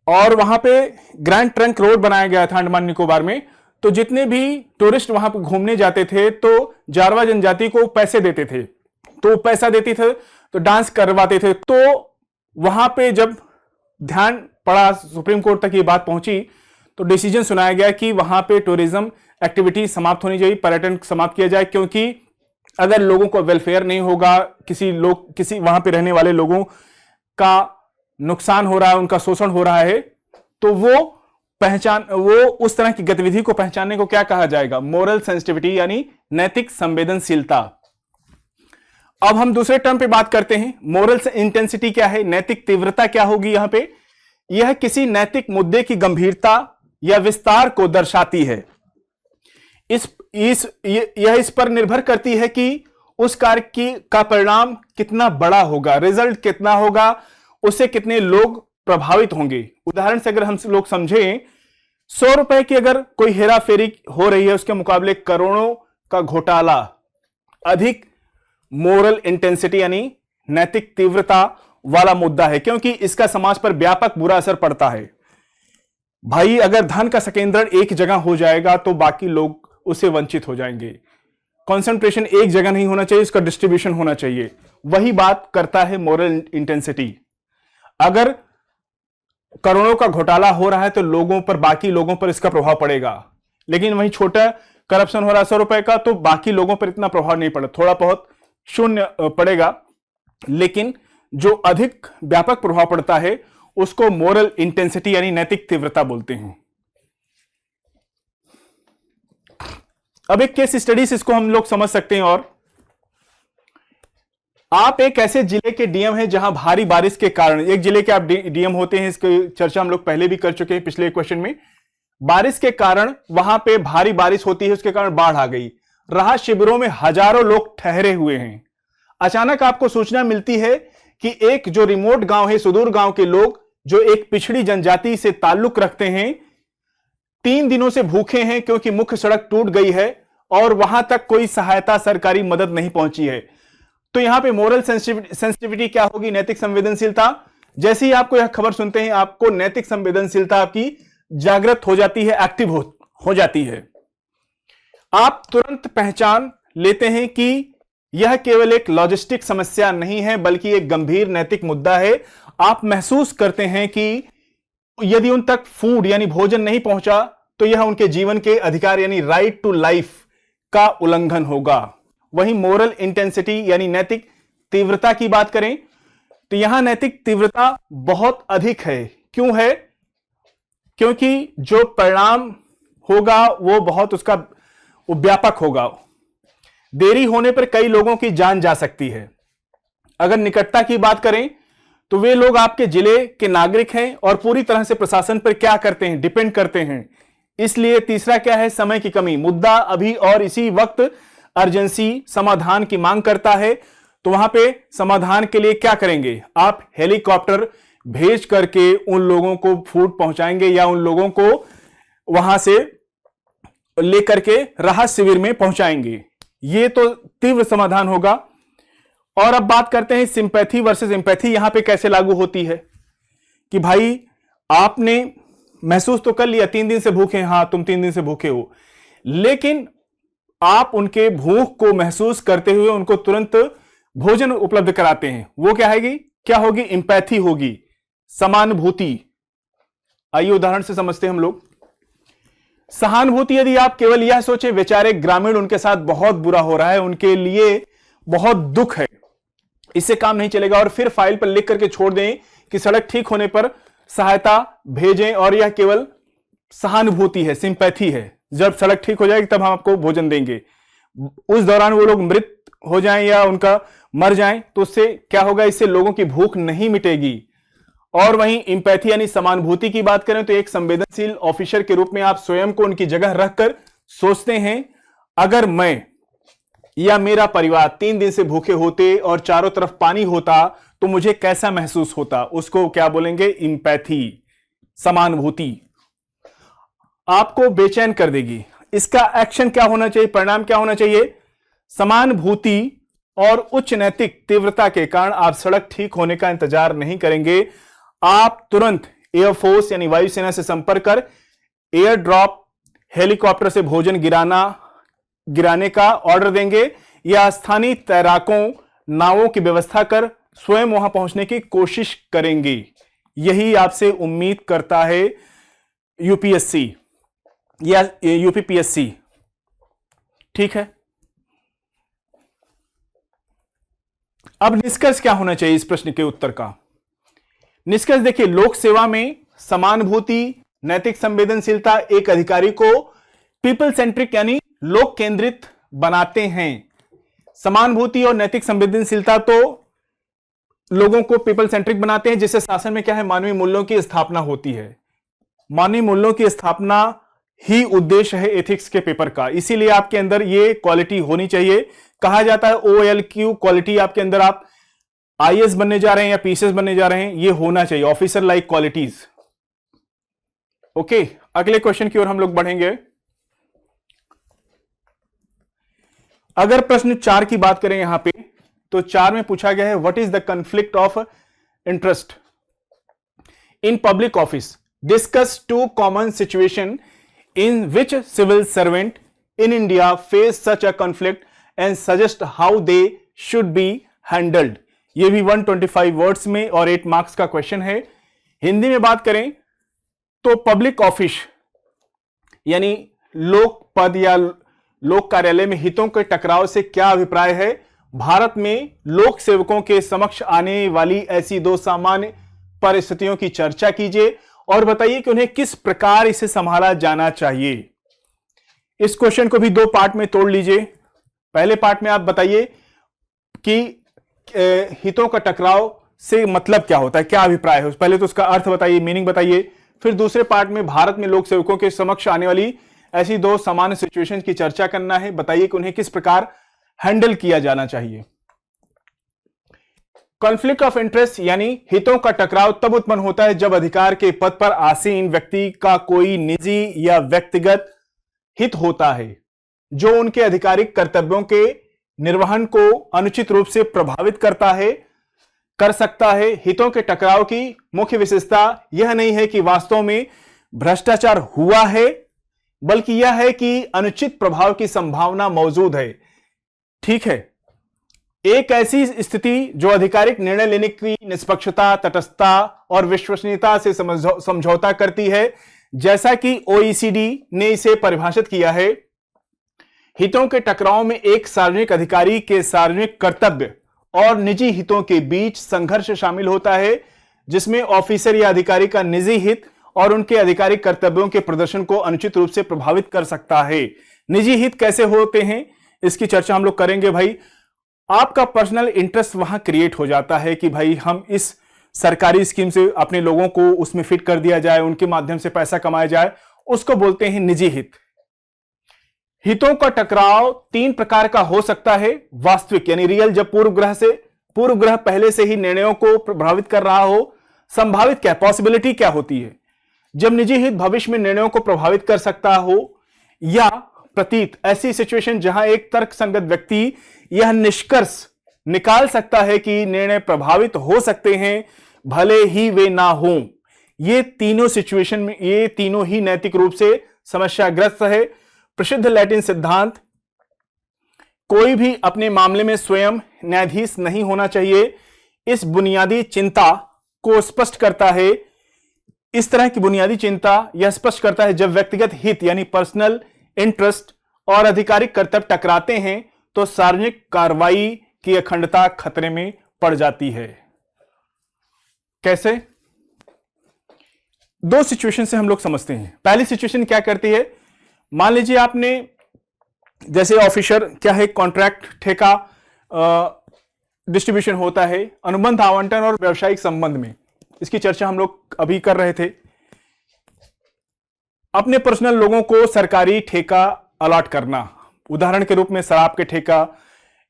और वहां पे ग्रैंड ट्रंक रोड बनाया गया था अंडमान निकोबार में। तो जितने भी टूरिस्ट वहां पे घूमने जाते थे तो जारवा जनजाति को पैसे देते थे, तो पैसा देते थे तो डांस करवाते थे। तो वहां पे जब ध्यान पड़ा, सुप्रीम कोर्ट तक ये बात पहुंची, तो डिसीजन सुनाया गया कि वहां पे टूरिज्म एक्टिविटी समाप्त होनी चाहिए, पर्यटन समाप्त किया जाए, क्योंकि अगर लोगों को वेलफेयर नहीं होगा, किसी वहां पे रहने वाले लोगों का नुकसान हो रहा है, उनका शोषण हो रहा है, तो वो उस तरह की गतिविधि को पहचानने को क्या कहा जाएगा? मोरल सेंसिटिविटी, यानी नैतिक संवेदनशीलता। अब हम दूसरे टर्म पे बात करते हैं। मोरल इंटेंसिटी क्या है, नैतिक तीव्रता क्या होगी? यहां पे यह किसी नैतिक मुद्दे की गंभीरता या विस्तार को दर्शाती है। यह इस पर निर्भर करती है कि उस कार्य का परिणाम कितना बड़ा होगा, रिजल्ट कितना होगा, उससे कितने लोग प्रभावित होंगे। उदाहरण से अगर हम लोग समझें, 100 रुपए की अगर कोई हेरा फेरी हो रही है, उसके मुकाबले करोड़ों का घोटाला अधिक मोरल इंटेंसिटी यानी नैतिक तीव्रता वाला मुद्दा है, क्योंकि इसका समाज पर व्यापक बुरा असर पड़ता है। भाई, अगर धन का संकेंद्रण एक जगह हो जाएगा तो बाकी लोग उससे वंचित हो जाएंगे। कंसंट्रेशन एक जगह नहीं होना चाहिए, इसका डिस्ट्रीब्यूशन होना चाहिए। वही बात करता है मोरल इंटेंसिटी। अगर करोड़ों का घोटाला हो रहा है तो लोगों पर, बाकी लोगों पर इसका प्रभाव पड़ेगा, लेकिन वहीं छोटा करप्शन हो रहा है 100 रुपए का, तो बाकी लोगों पर इतना प्रभाव नहीं पड़ेगा, थोड़ा बहुत शून्य पड़ेगा। लेकिन जो अधिक व्यापक प्रभाव पड़ता है उसको मोरल इंटेंसिटी यानी नैतिक तीव्रता बोलते हैं। अब एक केस स्टडी से इसको हम लोग समझ सकते हैं। और आप एक ऐसे जिले के डीएम हैं जहां भारी बारिश के कारण, एक जिले के आप डीएम होते हैं, इसकी चर्चा हम लोग पहले भी कर चुके हैं पिछले क्वेश्चन में। बारिश के कारण वहां पे भारी बारिश होती है, उसके कारण बाढ़ आ गई, राहत शिविरों में हजारों लोग ठहरे हुए हैं। अचानक आपको सूचना मिलती है कि एक जो रिमोट गांव है, सुदूर गांव के लोग जो एक पिछड़ी जनजाति से ताल्लुक रखते हैं, 3 दिनों से भूखे हैं क्योंकि मुख्य सड़क टूट गई है और वहां तक कोई सहायता, सरकारी मदद नहीं पहुंची है। तो यहां पे मोरल सेंसिटिविटी क्या होगी? नैतिक संवेदनशीलता। जैसे ही आपको यह खबर सुनते हैं, आपको नैतिक संवेदनशीलता आपकी जागृत हो जाती है, एक्टिव हो जाती है। आप तुरंत पहचान लेते हैं कि यह केवल एक लॉजिस्टिक समस्या नहीं है, बल्कि एक गंभीर नैतिक मुद्दा है। आप महसूस करते हैं कि यदि उन तक फूड यानी भोजन नहीं पहुंचा तो यह उनके जीवन के अधिकार यानी राइट टू लाइफ का उल्लंघन होगा। वहीं मोरल इंटेंसिटी यानी नैतिक तीव्रता की बात करें तो यहां नैतिक तीव्रता बहुत अधिक है। क्यों है? क्योंकि जो परिणाम होगा वो बहुत उसका व्यापक होगा। देरी होने पर कई लोगों की जान जा सकती है। अगर निकटता की बात करें तो वे लोग आपके जिले के नागरिक हैं और पूरी तरह से प्रशासन पर क्या करते हैं? डिपेंड करते हैं। इसलिए तीसरा क्या है? समय की कमी। मुद्दा अभी और इसी वक्त अर्जेंसी समाधान की मांग करता है, तो वहां पे समाधान के लिए क्या करेंगे? आप हेलीकॉप्टर भेज करके उन लोगों को फूड पहुंचाएंगे या उन लोगों को वहां से लेकर के राहत शिविर में पहुंचाएंगे। ये तो तीव्र समाधान होगा। और अब बात करते हैं सिंपैथी वर्सेस एम्पैथी यहां पे कैसे लागू होती है कि भाई आपने महसूस तो कर लिया 3 दिन से भूखे, हां तुम 3 दिन से भूखे हो, लेकिन आप उनके भूख को महसूस करते हुए उनको तुरंत भोजन उपलब्ध कराते हैं। वो क्या होगी? एम्पैथी होगी, समानुभूति। आइए उदाहरण से समझते हैं हम लोग। सहानुभूति, यदि आप केवल यह सोचे बेचारे ग्रामीण, उनके साथ बहुत बुरा हो रहा है, उनके लिए बहुत दुख है, इससे काम नहीं चलेगा, और फिर फाइल पर लिख करके छोड़ दें कि सड़क ठीक होने पर सहायता भेजें, और यह केवल सहानुभूति है, सिंपैथी है। जब सड़क ठीक हो जाएगी तब हम आपको भोजन देंगे। उस दौरान वो लोग मृत हो जाएं या उनका मर जाएं तो उससे क्या होगा? इससे लोगों की भूख नहीं मिटेगी। और वहीं एम्पैथी यानी समानुभूति की बात करें तो एक संवेदनशील ऑफिसर के रूप में आप स्वयं को उनकी जगह रखकर सोचते हैं, अगर मैं या मेरा परिवार 3 दिन से भूखे होते और चारों तरफ पानी होता तो मुझे कैसा महसूस होता? उसको क्या बोलेंगे? एम्पैथी, समानुभूति। आपको बेचैन कर देगी। इसका एक्शन क्या होना चाहिए, परिणाम क्या होना चाहिए? समानुभूति और उच्च नैतिक तीव्रता के कारण आप सड़क ठीक होने का इंतजार नहीं करेंगे, आप तुरंत एयरफोर्स यानी वायुसेना से संपर्क कर एयर ड्रॉप हेलीकॉप्टर से भोजन गिराने का ऑर्डर देंगे या स्थानीय तैराकों नावों की व्यवस्था कर स्वयं वहां पहुंचने की कोशिश करेंगे। यही आपसे उम्मीद करता है यूपीएससी या यूपीपीएससी। ठीक है, अब निष्कर्ष क्या होना चाहिए इस प्रश्न के उत्तर का? निष्कर्ष देखिए, लोक सेवा में समानुभूति, नैतिक संवेदनशीलता एक अधिकारी को पीपल सेंट्रिक यानी लोक केंद्रित बनाते हैं। समानुभूति और नैतिक संवेदनशीलता तो लोगों को पीपल सेंट्रिक बनाते हैं, जिससे शासन में क्या है, मानवीय मूल्यों की स्थापना होती है। मानवीय मूल्यों की स्थापना ही उद्देश्य है एथिक्स के पेपर का, इसीलिए आपके अंदर ये क्वालिटी होनी चाहिए। कहा जाता है OLQ क्वालिटी आपके अंदर, आप IAS बनने जा रहे हैं या PCS बनने जा रहे हैं, ये होना चाहिए, ऑफिसर लाइक क्वालिटीज। ओके, अगले क्वेश्चन की ओर हम लोग बढ़ेंगे। अगर प्रश्न 4 की बात करें यहां पे, तो 4 में पूछा गया है what is the conflict of interest in public office, discuss 2 common situation in which civil servant in India face such a conflict and suggest how they should be handled. ये भी 125 वर्ड्स में और 8 मार्क्स का question है। हिंदी में बात करें तो पब्लिक ऑफिस यानी लोक पद या लोक कार्यालय में हितों के टकराव से क्या अभिप्राय है? भारत में लोक सेवकों के समक्ष आने वाली ऐसी 2 सामान्य परिस्थितियों की चर्चा कीजिए और बताइए कि उन्हें किस प्रकार इसे संभाला जाना चाहिए। इस क्वेश्चन को भी 2 पार्ट में तोड़ लीजिए। पहले पार्ट में आप बताइए कि हितों का टकराव से मतलब क्या होता है, क्या अभिप्राय है, पहले तो उसका अर्थ बताइए, मीनिंग बताइए। फिर दूसरे पार्ट में भारत में लोक सेवकों के समक्ष आने वाली ऐसी 2 सामान्य सिचुएशन की चर्चा करना है, बताइए कि उन्हें किस प्रकार हैंडल किया जाना चाहिए। कॉन्फ्लिक्ट ऑफ इंटरेस्ट यानी हितों का टकराव तब उत्पन्न होता है जब अधिकार के पद पर आसीन व्यक्ति का कोई निजी या व्यक्तिगत हित होता है जो उनके आधिकारिक कर्तव्यों के निर्वहन को अनुचित रूप से प्रभावित कर सकता है। हितों के टकराव की मुख्य विशेषता यह नहीं है कि वास्तव में भ्रष्टाचार हुआ है, बल्कि यह है कि अनुचित प्रभाव की संभावना मौजूद है। ठीक है, एक ऐसी स्थिति जो आधिकारिक निर्णय लेने की निष्पक्षता, तटस्थता और विश्वसनीयता से समझौता करती है, जैसा कि OECD ने इसे परिभाषित किया है। हितों के टकराव में एक सार्वजनिक अधिकारी के सार्वजनिक कर्तव्य और निजी हितों के बीच संघर्ष शामिल होता है, जिसमें ऑफिसर या अधिकारी का निजी हित और उनके आधिकारिक कर्तव्यों के प्रदर्शन को अनुचित रूप से प्रभावित कर सकता है। निजी हित कैसे होते हैं, इसकी चर्चा हम लोग करेंगे। भाई, आपका पर्सनल इंटरेस्ट वहां क्रिएट हो जाता है कि भाई हम इस सरकारी स्कीम से अपने लोगों को उसमें फिट कर दिया जाए, उनके माध्यम से पैसा कमाया जाए, उसको बोलते हैं निजी हित। हितों का टकराव 3 प्रकार का हो सकता है। वास्तविक यानी रियल, जब पूर्व ग्रह पहले से ही निर्णयों को प्रभावित कर रहा हो। संभावित क्या, पॉसिबिलिटी क्या होती है, जब निजी हित भविष्य में निर्णयों को प्रभावित कर सकता हो। या प्रतीत, ऐसी सिचुएशन जहां एक तर्कसंगत व्यक्ति यह निष्कर्ष निकाल सकता है कि निर्णय प्रभावित हो सकते हैं भले ही वे ना हों। ये तीनों सिचुएशन में, ये तीनों ही नैतिक रूप से समस्याग्रस्त है। प्रसिद्ध लैटिन सिद्धांत कोई भी अपने मामले में स्वयं न्यायाधीश नहीं होना चाहिए, इस बुनियादी चिंता को स्पष्ट करता है। इस तरह की बुनियादी चिंता यह स्पष्ट करता है जब व्यक्तिगत हित यानी पर्सनल इंटरेस्ट और आधिकारिक कर्तव्य टकराते हैं तो सार्वजनिक कार्रवाई की अखंडता खतरे में पड़ जाती है। कैसे? 2 सिचुएशन से हम लोग समझते हैं। पहली सिचुएशन क्या करती है, मान लीजिए आपने, जैसे ऑफिसर क्या है, कॉन्ट्रैक्ट, ठेका, डिस्ट्रीब्यूशन होता है, अनुबंध आवंटन और व्यवसायिक संबंध में, इसकी चर्चा हम लोग अभी कर रहे थे। अपने पर्सनल लोगों को सरकारी ठेका अलॉट करना, उदाहरण के रूप में शराब के ठेका,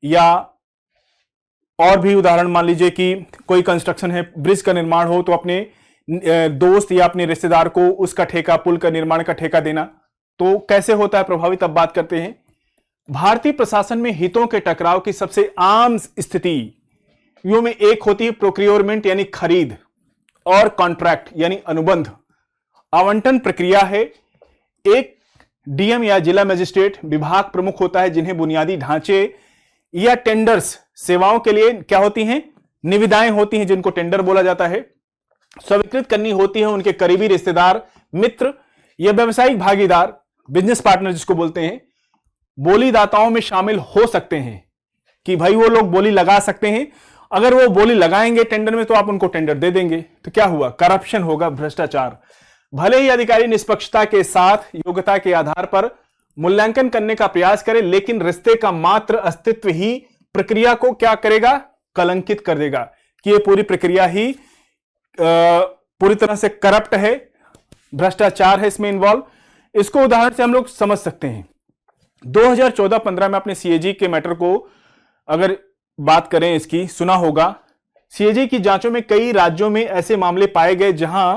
या और भी उदाहरण मान लीजिए कि कोई कंस्ट्रक्शन है, ब्रिज का निर्माण हो, तो अपने दोस्त या अपने रिश्तेदार को उसका ठेका, पुल का निर्माण का ठेका देना। तो कैसे होता है प्रभावित, अब बात करते हैं। भारतीय प्रशासन में हितों के टकराव की सबसे आम स्थिति यो में एक होती है प्रोक्योरमेंट यानी खरीद, और कॉन्ट्रैक्ट यानी अनुबंध। आवंटन प्रक्रिया है। एक डीएम या जिला मजिस्ट्रेट विभाग प्रमुख होता है, जिन्हें बुनियादी ढांचे या टेंडर्स, सेवाओं के लिए क्या होती हैं, निविदाएं होती हैं, जिनको टेंडर बोला जाता है, स्वीकृत करनी होती है उनके करीबी रिश्तेदार, मित्र या व्यवसायिक भागीदार, बिजनेस पार्टनर जिसको बोलते हैं, बोलीदाताओं में शामिल हो सकते हैं कि भाई वो लोग बोली लगा सकते हैं। अगर वो बोली लगाएंगे टेंडर में तो आप उनको टेंडर दे देंगे। तो क्या हुआ, करप्शन होगा, भ्रष्टाचार। भले ही अधिकारी निष्पक्षता के साथ योग्यता के आधार पर मूल्यांकन करने का प्रयास करे, लेकिन रिश्ते का मात्र अस्तित्व ही प्रक्रिया को क्या करेगा, कलंकित कर देगा कि ये पूरी प्रक्रिया ही पूरी तरह से करप्ट है, भ्रष्टाचार है इसमें इन्वॉल्व। इसको उदाहरण से हम लोग समझ सकते हैं। 2014-15 में अपने सीएजी के मैटर को अगर बात करें, इसकी सुना होगा। सीएजी की जांचों में कई राज्यों में ऐसे मामले पाए गए जहां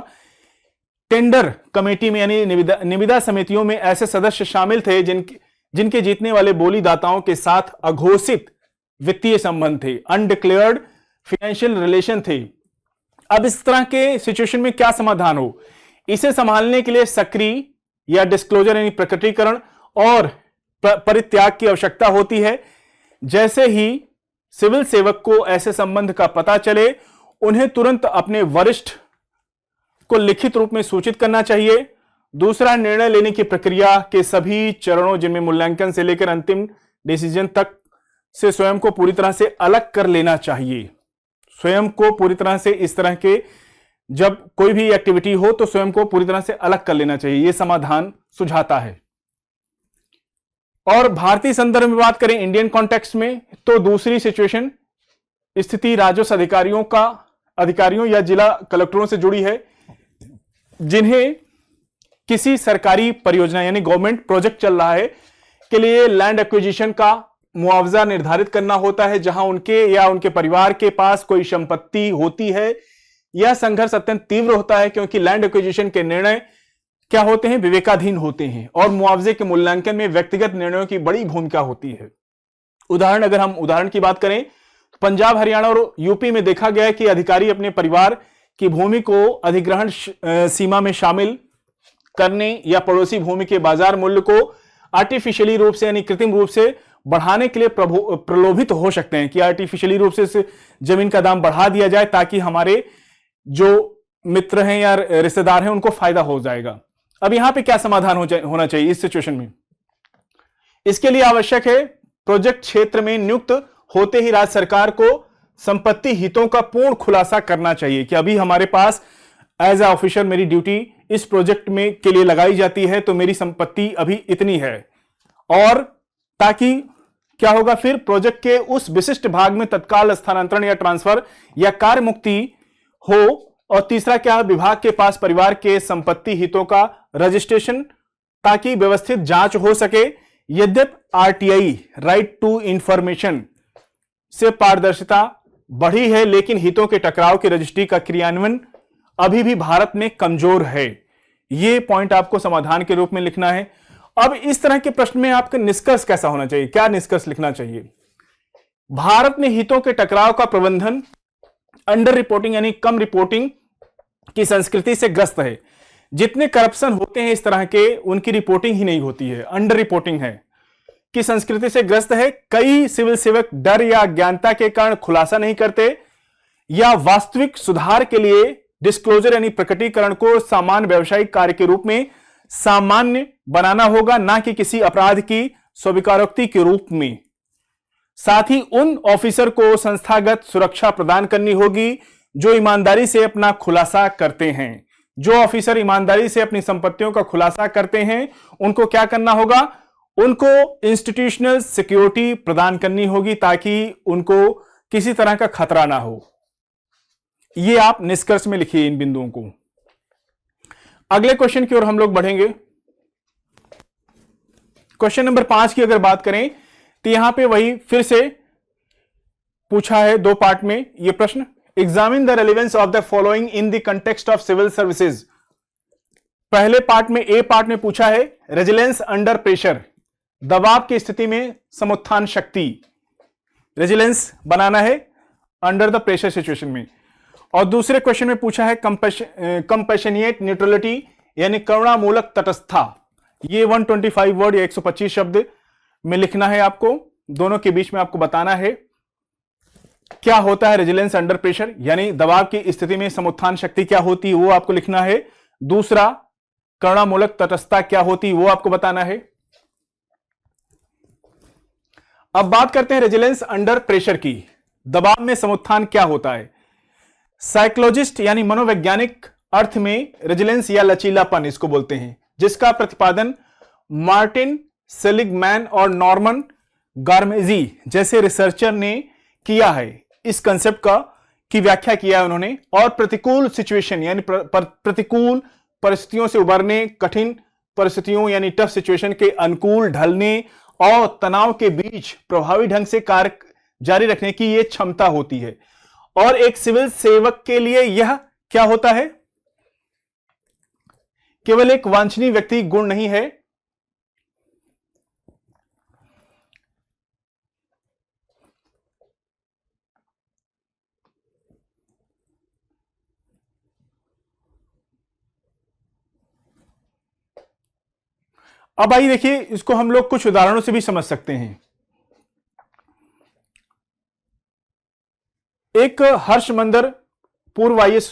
टेंडर कमेटी में यानी निविदा समितियों में ऐसे सदस्य शामिल थे जिनके जीतने वाले बोलीदाताओं के साथ अघोषित वित्तीय संबंध थे, अनडिक्लेयर्ड फाइनेंशियल रिलेशन थे। अब इस तरह के सिचुएशन में क्या समाधान हो, इसे संभालने के लिए सक्रिय या डिस्क्लोजर यानी प्रकटीकरण और परित्याग की आवश्यकता होती है। जैसे ही सिविल सेवक को ऐसे संबंध का पता चले, उन्हें तुरंत अपने वरिष्ठ को लिखित रूप में सूचित करना चाहिए। दूसरा, निर्णय लेने की प्रक्रिया के सभी चरणों, जिनमें मूल्यांकन से लेकर अंतिम डिसीजन तक, से स्वयं को पूरी तरह से अलग कर लेना चाहिए। स्वयं को पूरी तरह से इस तरह के जब कोई भी एक्टिविटी हो तो स्वयं को पूरी तरह से अलग कर लेना चाहिए, यह समाधान सुझाता है। और भारतीय संदर्भ में बात करें, इंडियन कॉन्टेक्स्ट में, तो दूसरी सिचुएशन स्थिति राजस्व अधिकारियों या जिला कलेक्टरों से जुड़ी है, जिन्हें किसी सरकारी परियोजना यानी गवर्नमेंट प्रोजेक्ट चल रहा है के लिए लैंड एक्विजिशन का मुआवजा निर्धारित करना होता है, जहां उनके या उनके परिवार के पास कोई संपत्ति होती है। यह संघर्ष अत्यंत तीव्र होता है, क्योंकि लैंड एक्विजिशन के निर्णय क्या होते हैं, विवेकाधीन होते हैं, और मुआवजे के मूल्यांकन में व्यक्तिगत निर्णयों की बड़ी भूमिका होती है। अगर हम उदाहरण की बात करें, पंजाब, हरियाणा और यूपी में देखा गया है कि अधिकारी अपने परिवार की भूमि को अधिग्रहण सीमा में शामिल करने या पड़ोसी भूमि के बाजार मूल्य को आर्टिफिशियली रूप से यानी कृत्रिम रूप से बढ़ाने के लिए प्रलोभित हो सकते हैं कि आर्टिफिशियली रूप से जमीन का दाम बढ़ा दिया जाए, ताकि हमारे जो मित्र हैं या रिश्तेदार हैं उनको फायदा हो जाएगा। अब यहां पे क्या समाधान होना चाहिए इस सिचुएशन में? इसके लिए आवश्यक है प्रोजेक्ट क्षेत्र में नियुक्त होते ही राज्य सरकार को संपत्ति हितों का पूर्ण खुलासा करना चाहिए कि अभी हमारे पास एज ए ऑफिसर मेरी ड्यूटी इस प्रोजेक्ट में के लिए लगाई जाती है, तो मेरी संपत्ति अभी इतनी है। और ताकि क्या होगा, फिर प्रोजेक्ट के उस विशिष्ट भाग में तत्काल स्थानांतरण या ट्रांसफर या कार्य मुक्ति हो। और तीसरा क्या है, विभाग के पास परिवार के संपत्ति हितों का रजिस्ट्रेशन, ताकि व्यवस्थित जांच हो सके। यद्यपि आरटीआई राइट टू इंफॉर्मेशन से पारदर्शिता बढ़ी है, लेकिन हितों के टकराव की रजिस्ट्री का क्रियान्वयन अभी भी भारत में कमजोर है। यह पॉइंट आपको समाधान के रूप में लिखना है। अब इस तरह के प्रश्न में आपका निष्कर्ष कैसा होना चाहिए, क्या निष्कर्ष लिखना चाहिए? भारत में हितों के टकराव का प्रबंधन अंडर रिपोर्टिंग यानी कम रिपोर्टिंग की संस्कृति से ग्रस्त है। जितने करप्शन होते हैं इस तरह के, उनकी रिपोर्टिंग ही नहीं होती है, अंडर रिपोर्टिंग है की संस्कृति से ग्रस्त है। कई सिविल सेवक डर या अज्ञानता के कारण खुलासा नहीं करते, या वास्तविक सुधार के लिए डिस्क्लोजर यानी प्रकटीकरण को सामान्य व्यावसायिक कार्य के रूप में सामान्य बनाना होगा, ना कि किसी अपराध की स्वीकारोक्ति के रूप में। साथ ही उन ऑफिसर को संस्थागत सुरक्षा प्रदान करनी होगी जो ईमानदारी से अपना खुलासा करते हैं। जो ऑफिसर ईमानदारी से अपनी संपत्तियों का खुलासा करते हैं, उनको क्या करना होगा, उनको इंस्टीट्यूशनल सिक्योरिटी प्रदान करनी होगी, ताकि उनको किसी तरह का खतरा ना हो। ये आप निष्कर्ष में लिखिए इन बिंदुओं को। अगले क्वेश्चन की ओर हम लोग बढ़ेंगे। क्वेश्चन नंबर 5 की अगर बात करें तो यहां पे वही फिर से पूछा है 2 पार्ट में ये प्रश्न। Examine the relevance of the following in the context of civil services. पहले पार्ट में, ए पार्ट में पूछा है रेजिलेंस अंडर प्रेशर, दबाव की स्थिति में समुत्थान शक्ति, रेजिलेंस बनाना है अंडर द प्रेशर सिचुएशन में। और दूसरे क्वेश्चन में पूछा है कंपैशनिएट न्यूट्रलिटी यानी करुणामूलक तटस्थता। ये 125 वर्ड या 125 शब्द में लिखना है आपको, दोनों के बीच में आपको बताना है क्या होता है रेजिलेंस अंडर प्रेशर, यानी दबाव की स्थिति में समुत्थान शक्ति क्या होती है वो आपको लिखना है। दूसरा करुणामूलक तटस्थता क्या होती है वो आपको बताना है। अब बात करते हैं रेजिलेंस अंडर प्रेशर की, दबाव में समुत्थान क्या होता है। साइकोलॉजिस्ट यानी मनोवैज्ञानिक अर्थ में रेजिलेंस या लचीलापन इसको बोलते हैं, जिसका प्रतिपादन मार्टिन सेलिगमैन और नॉर्मन गार्मेजी जैसे रिसर्चर ने किया है। इस कंसेप्ट का की व्याख्या किया है उन्होंने, और प्रतिकूल सिचुएशन यानी प्रतिकूल परिस्थितियों से उबरने, कठिन परिस्थितियों यानी टफ सिचुएशन के अनुकूल ढलने और तनाव के बीच प्रभावी ढंग से कार्य जारी रखने की यह क्षमता होती है। और एक सिविल सेवक के लिए यह क्या होता है, केवल एक वांछनीय व्यक्ति गुण नहीं है, अब आइए देखिए इसको हम लोग कुछ उदाहरणों से भी समझ सकते हैं। एक हर्षमंदर पूर्व आईएएस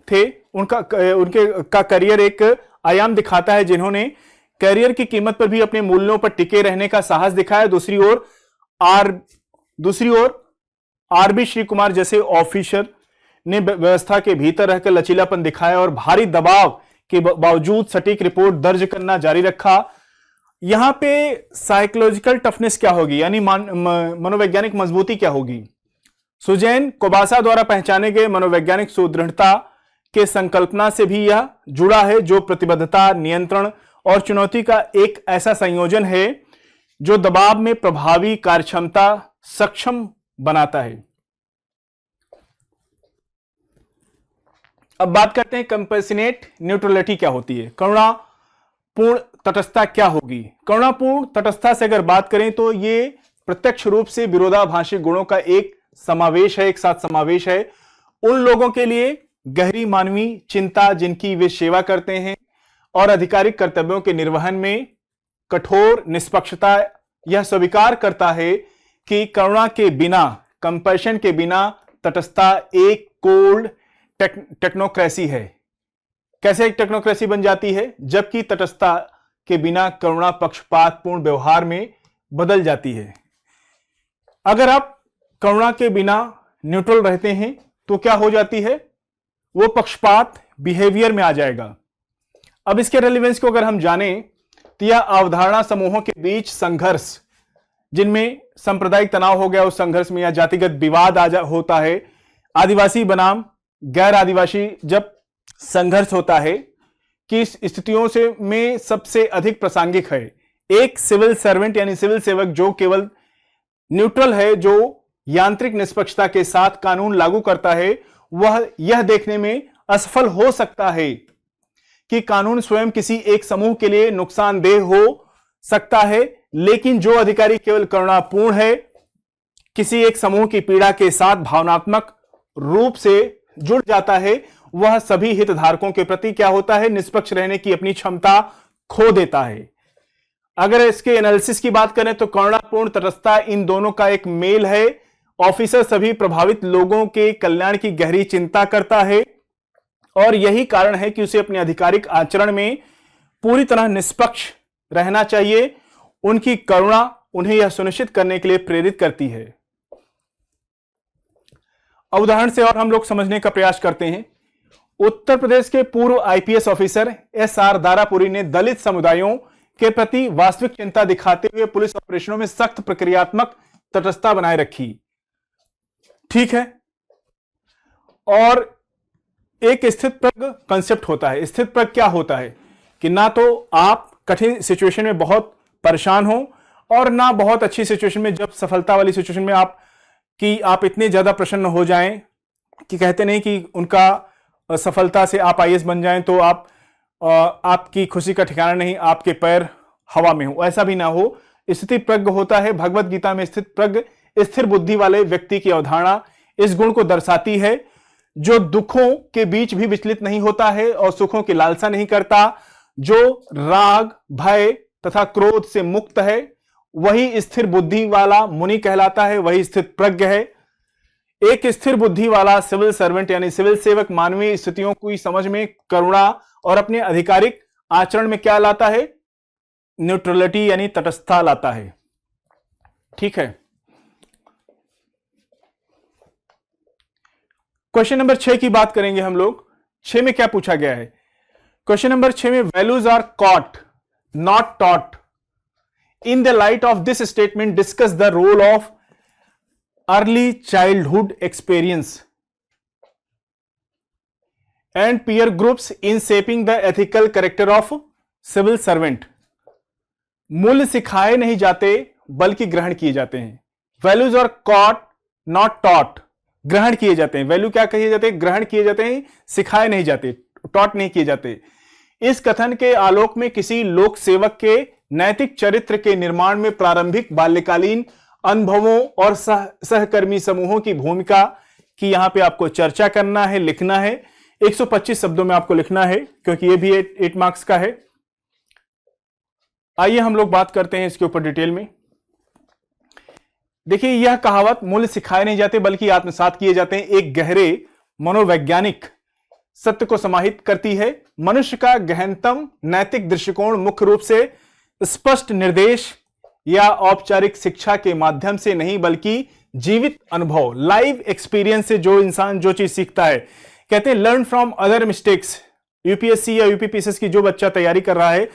थे, उनके करियर एक आयाम दिखाता है जिन्होंने करियर की कीमत पर भी अपने मूल्यों पर टिके रहने का साहस दिखाया। दूसरी ओर आरबी श्री कुमार जैसे ऑफिसर ने व्यवस्था के भीतर रहकर लचीलापन दिखाया और भारी दबाव के बावजूद सटीक रिपोर्ट दर्ज करना जारी रखा। यहां पे साइकोलॉजिकल टफनेस क्या होगी, यानी मनोवैज्ञानिक मजबूती क्या होगी। सुजैन कोबासा द्वारा पहचाने गए मनोवैज्ञानिक सुदृढ़ता के संकल्पना से भी यह जुड़ा है, जो प्रतिबद्धता, नियंत्रण और चुनौती का एक ऐसा संयोजन है जो दबाव में प्रभावी कार्यक्षमता सक्षम बनाता है। अब बात करते हैं कंपैशनेट न्यूट्रलिटी क्या होती है, करुणापूर्ण तटस्थता क्या होगी। करुणापूर्ण तटस्थता से अगर बात करें तो ये प्रत्यक्ष रूप से विरोधाभासी गुणों का एक समावेश है, एक साथ समावेश है। उन लोगों के लिए गहरी मानवीय चिंता जिनकी वे सेवा करते हैं और आधिकारिक कर्तव्यों के निर्वहन में कठोर निष्पक्षता यह स्वीकार करता है कि करुणा के बिना, कंपैशन के बिना तटस्थता एक कोल्ड टेक्नोक्रेसी है। कैसे एक टेक्नोक्रेसी बन जाती है, जबकि तटस्थता के बिना करुणा पक्षपातपूर्ण व्यवहार में बदल जाती है। अगर आप करुणा के बिना न्यूट्रल रहते हैं तो क्या हो जाती है, वो पक्षपात बिहेवियर में आ जाएगा। अब इसके रेलेवेंस को अगर हम जानें तो यह अवधारणा समूहों के बीच संघर्ष, जिनमें सांप्रदायिक तनाव हो गया, उस संघर्ष में या जातिगत विवाद होता है, आदिवासी बनाम गैर आदिवासी जब संघर्ष होता है, किस स्थितियों से में सबसे अधिक प्रासंगिक है। एक सिविल सर्वेंट यानी सिविल सेवक जो केवल न्यूट्रल है, जो यांत्रिक निष्पक्षता के साथ कानून लागू करता है, वह यह देखने में असफल हो सकता है कि कानून स्वयं किसी एक समूह के लिए नुकसानदेह हो सकता है, लेकिन जो अधिकारी केवल करुणापूर्ण है, किसी एक समूह की पीड़ा के साथ भावनात्मक रूप से जुड़ जाता है, वह सभी हितधारकों के प्रति क्या होता है, निष्पक्ष रहने की अपनी क्षमता खो देता है। अगर इसके एनालिसिस की बात करें तो करुणापूर्ण तटस्थता इन दोनों का एक मेल है। ऑफिसर सभी प्रभावित लोगों के कल्याण की गहरी चिंता करता है और यही कारण है कि उसे अपने आधिकारिक आचरण में पूरी तरह निष्पक्ष रहना चाहिए। उनकी करुणा उन्हें यह सुनिश्चित करने के लिए प्रेरित करती है। उदाहरण से और हम लोग समझने का प्रयास करते हैं। उत्तर प्रदेश के पूर्व आईपीएस ऑफिसर एसआर दारापुरी ने दलित समुदायों के प्रति वास्तविक चिंता दिखाते हुए पुलिस ऑपरेशनों में सख्त प्रक्रियात्मक तटस्थता बनाए रखी। ठीक है, और एक स्थित प्रज्ञ कंसेप्ट होता है। स्थित प्रज्ञ क्या होता है कि ना तो आप कठिन सिचुएशन में बहुत परेशान हो और ना बहुत अच्छी सिचुएशन में, जब सफलता वाली सिचुएशन में आप इतने ज्यादा प्रसन्न हो जाएं कि कहते नहीं कि उनका सफलता से आप आईएएस बन जाएं तो आपकी खुशी का ठिकाना नहीं, आपके पैर हवा में हो, ऐसा भी ना हो। स्थिति प्रज्ञ होता है। भगवत गीता में स्थित प्रज्ञ स्थिर बुद्धि वाले व्यक्ति की अवधारणा इस गुण को दर्शाती है, जो दुखों के बीच भी विचलित नहीं होता है और सुखों की लालसा नहीं करता, जो राग, भय तथा क्रोध से मुक्त है, वही स्थिर बुद्धि वाला मुनि कहलाता है, वही स्थित प्रज्ञ है। एक स्थिर बुद्धि वाला सिविल सर्वेंट यानी सिविल सेवक मानवीय स्थितियों की समझ में करुणा और अपने आधिकारिक आचरण में क्या लाता है? न्यूट्रलिटी यानी तटस्थता लाता है। ठीक है। क्वेश्चन नंबर 6 की बात करेंगे हम लोग। 6 में क्या पूछा गया है? क्वेश्चन नंबर 6 में values are caught not taught. In the light of this statement discuss the role of early childhood experience and peer groups in shaping the ethical character of civil servant. मूल्य सिखाए नहीं जाते बल्कि ग्रहण किए जाते हैं। Values are caught not taught. ग्रहण किए जाते हैं। वैल्यू क्या कहे जाते हैं? ग्रहण किए जाते हैं, सिखाए नहीं जाते, टॉट नहीं किए जाते। इस कथन के आलोक में किसी लोक सेवक के नैतिक चरित्र के निर्माण में प्रारंभिक बाल्यकालीन अनुभवों और सहकर्मी समूहों की भूमिका की यहां पे आपको चर्चा करना है, लिखना है। 125 शब्दों में आपको लिखना है, क्योंकि ये भी 8 मार्क्स का है। आइए हम लोग बात करते हैं इसके ऊपर डिटेल में। देखिए, यह कहावत मूल्य सिखाए नहीं जाते बल्कि आत्मसात किए जाते हैं, एक गहरे मनोवैज्ञानिक सत्य को समाहित करती है। मनुष्य का गहनतम नैतिक दृष्टिकोण मुख्य रूप से स्पष्ट निर्देश या औपचारिक शिक्षा के माध्यम से नहीं, बल्कि जीवित अनुभव, लाइव एक्सपीरियंस से जो इंसान जो चीज सीखता है। कहते हैं learn from other mistakes. UPSC या यूपीपीसीएस की जो बच्चा तैयारी कर रहा है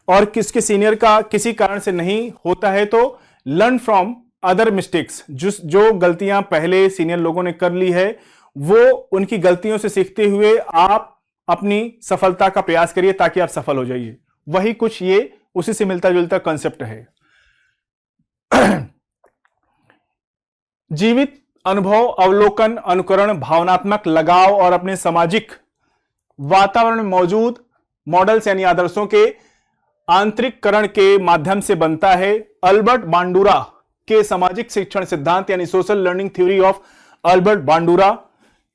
और किसके सीनियर का किसी कारण से नहीं होता है, तो लर्न फ्रॉम अदर मिस्टेक्स। जो गलतियां पहले सीनियर लोगों ने कर ली है, वो उनकी गलतियों से सीखते हुए आप अपनी सफलता का प्रयास करिए ताकि आप सफल हो जाइए। वही कुछ ये उसी से मिलता जुलता कॉन्सेप्ट है। जीवित अनुभव, अवलोकन, अनुकरण, भावनात्मक लगाव और अपने सामाजिक वातावरण में मौजूद मॉडल्स यानी आदर्शों के आंतरिककरण के माध्यम से बनता है। अल्बर्ट बांडुरा के सामाजिक शिक्षण सिद्धांत यानी social learning theory of Albert बांडुरा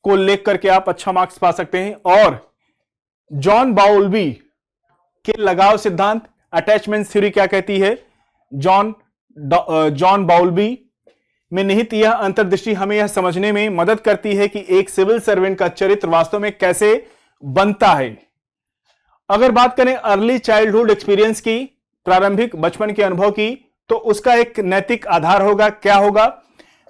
को लेकर करके आप अच्छा मार्क्स पा सकते हैं। और जॉन बाउल्बी के लगाव सिद्धांत अटैचमेंट थ्योरी क्या कहती है? जॉन बाउल्बी में निहित यह अंतर्दृष्टि हमें यह समझने में मदद करती है कि एक सिविल सर्वेंट का चरित्र वास्तव में कैसे बनता है। अगर बात करें अर्ली चाइल्डहुड एक्सपीरियंस की, प्रारंभिक बचपन के अनुभव की, तो उसका एक नैतिक आधार होगा। क्या होगा?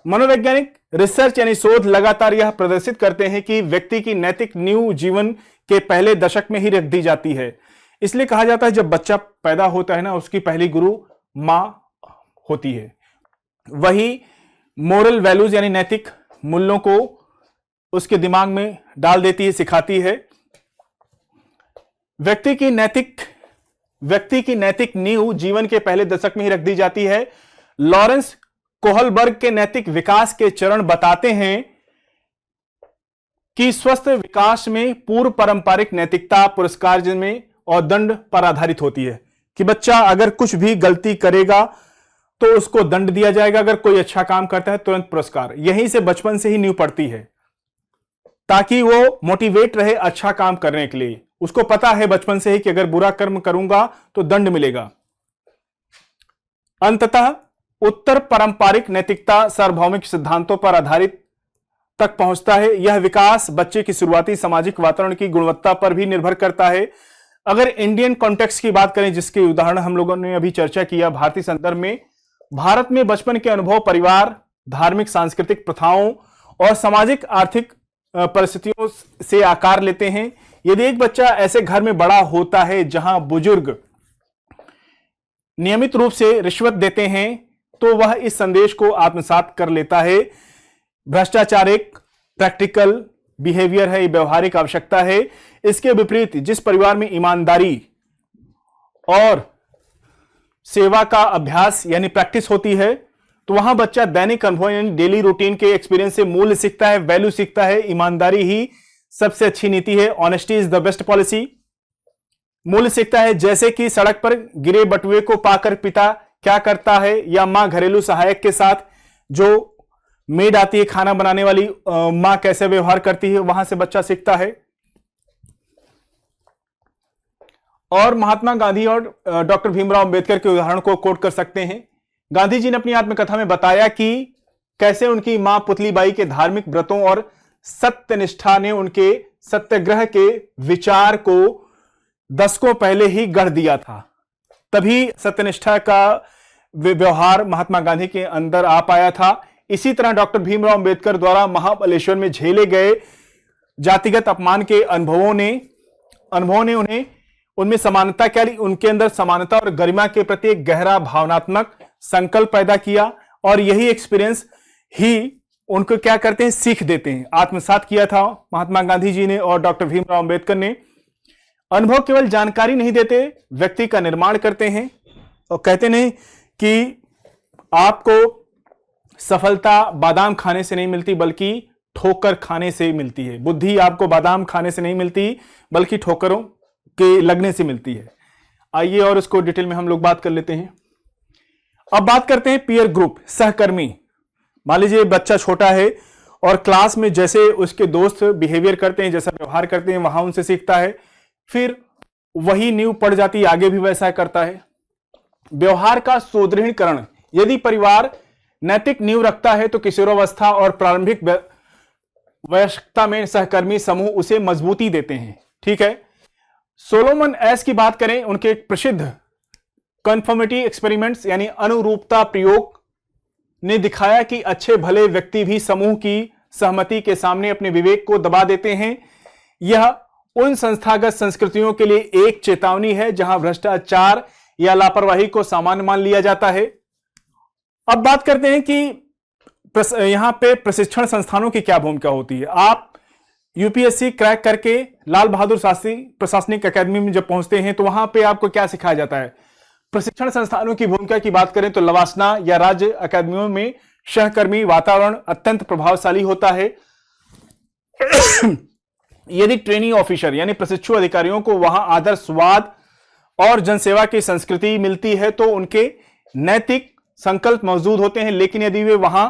मनोवैज्ञानिक रिसर्च यानी शोध लगातार यह प्रदर्शित करते हैं कि व्यक्ति की नैतिक नींव जीवन के पहले दशक में ही रख दी जाती है। इसलिए कहा जाता है जब बच्चा पैदा होता है ना, उसकी पहली गुरु मां होती है। वही मोरल वैल्यूज यानी नैतिक मूल्यों को उसके दिमाग में डाल देती है, सिखाती है। व्यक्ति की नैतिक नींव जीवन के पहले दशक में ही रख दी जाती है। लॉरेंस कोहलबर्ग के नैतिक विकास के चरण बताते हैं कि स्वस्थ विकास में पूर्व पारंपरिक नैतिकता पुरस्कार में और दंड पर आधारित होती है कि बच्चा अगर कुछ भी गलती करेगा तो उसको दंड दिया जाएगा, अगर कोई अच्छा काम करता है तुरंत पुरस्कार। यहीं से बचपन से ही नींव पड़ती है ताकि वो मोटिवेट रहे अच्छा काम करने के लिए। उसको पता है बचपन से ही कि अगर बुरा कर्म करूंगा तो दंड मिलेगा। अंततः उत्तर पारंपरिक नैतिकता सार्वभौमिक सिद्धांतों पर आधारित तक पहुंचता है। यह विकास बच्चे की शुरुआती सामाजिक वातावरण की गुणवत्ता पर भी निर्भर करता है। अगर इंडियन कॉन्टेक्स्ट की बात करें, जिसके उदाहरण हम लोगों ने अभी चर्चा किया भारतीय संदर्भ में, भारत में बचपन के अनुभव परिवार, धार्मिक सांस्कृतिक प्रथाओं और सामाजिक आर्थिक परिस्थितियों से आकार लेते हैं। यदि एक बच्चा ऐसे घर में बड़ा होता है जहां बुजुर्ग नियमित रूप से रिश्वत देते हैं, तो वह इस संदेश को आत्मसात कर लेता है। भ्रष्टाचार एक प्रैक्टिकल बिहेवियर है, व्यवहारिक आवश्यकता है। इसके विपरीत जिस परिवार में ईमानदारी और सेवा का अभ्यास यानी प्रैक्टिस होती है, तो वहां बच्चा दैनिक अनुभव यानी डेली रूटीन के एक्सपीरियंस से मूल्य सीखता है, वैल्यू सीखता है। ईमानदारी ही सबसे अच्छी नीति है, honesty is the best policy. मूल्य सीखता है, जैसे कि सड़क पर गिरे बटुए को पाकर पिता क्या करता है, या मां घरेलू सहायक के साथ जो मेड आती है खाना बनाने वाली मां कैसे व्यवहार करती है, वहां से बच्चा सीखता है। और महात्मा गांधी और डॉक्टर भीमराव अंबेडकर के उदाहरण को कोट कर सकते हैं। गांधी जी ने अपनी आत्मकथा में बताया कि कैसे उनकी मां पुतलीबाई के धार्मिक व्रतों और सत्यनिष्ठा ने उनके सत्याग्रह के विचार को दशकों पहले ही गढ़ दिया था। तभी सत्यनिष्ठा का व्यवहार महात्मा गांधी के अंदर आ पाया था। इसी तरह डॉक्टर भीमराव अंबेडकर द्वारा महाबलेश्वर में झेले गए जातिगत अपमान के अनुभवों ने उन्हें उनमें समानता क्या ली, उनके अंदर समानता और गरिमा के प्रति एक गहरा भावनात्मक संकल्प पैदा किया। और यही एक्सपीरियंस ही उनको क्या करते हैं, सीख देते हैं। आत्मसात किया था महात्मा गांधी जी ने और डॉक्टर भीमराव अंबेडकर ने। अनुभव केवल जानकारी नहीं देते, व्यक्ति का निर्माण करते हैं। और कहते नहीं कि आपको सफलता बादाम खाने से नहीं मिलती बल्कि ठोकर खाने से मिलती है। बुद्धि आपको बादाम खाने से नहीं मिलती बल्कि ठोकरों के लगने से मिलती है। आइए और इसको डिटेल में हम लोग बात कर लेते हैं। अब बात करते हैं पीयर ग्रुप, सहकर्मी। मान लीजिए बच्चा छोटा है और क्लास में जैसे उसके दोस्त बिहेवियर करते हैं, जैसा व्यवहार करते हैं, वहां उनसे सीखता है। फिर वही नींव पड़ जाती है, आगे भी वैसा करता है। व्यवहार का सुदृढ़ीकरण, यदि परिवार नैतिक नींव रखता है तो किशोरावस्था और प्रारंभिक वयस्कता में सहकर्मी समूह उसे मजबूती देते हैं। ठीक है। सोलोमन एस की बात करें, उनके एक प्रसिद्ध कन्फर्मिटी एक्सपेरिमेंट्स यानी अनुरूपता प्रयोग ने दिखाया कि अच्छे भले व्यक्ति भी समूह की सहमति के सामने अपने विवेक को दबा देते हैं। यह उन संस्थागत संस्कृतियों के लिए एक चेतावनी है जहां भ्रष्टाचार या लापरवाही को सामान्य मान लिया जाता है। अब बात करते हैं कि यहां पे प्रशिक्षण संस्थानों की क्या भूमिका होती है। आप यूपीएससी क्रैक करके लाल बहादुर शास्त्री प्रशासनिक अकादमी में जब पहुंचते हैं तो वहां पे आपको क्या सिखाया जाता है। प्रशिक्षण संस्थानों की भूमिका की बात करें तो लवासना या राज्य अकादमियों में सहकर्मी वातावरण अत्यंत प्रभावशाली होता है। यदि ट्रेनिंग ऑफिसर यानी प्रशिक्षु अधिकारियों को वहां आदर्शवाद और जनसेवा की संस्कृति मिलती है तो उनके नैतिक संकल्प मौजूद होते हैं। लेकिन यदि वे वहां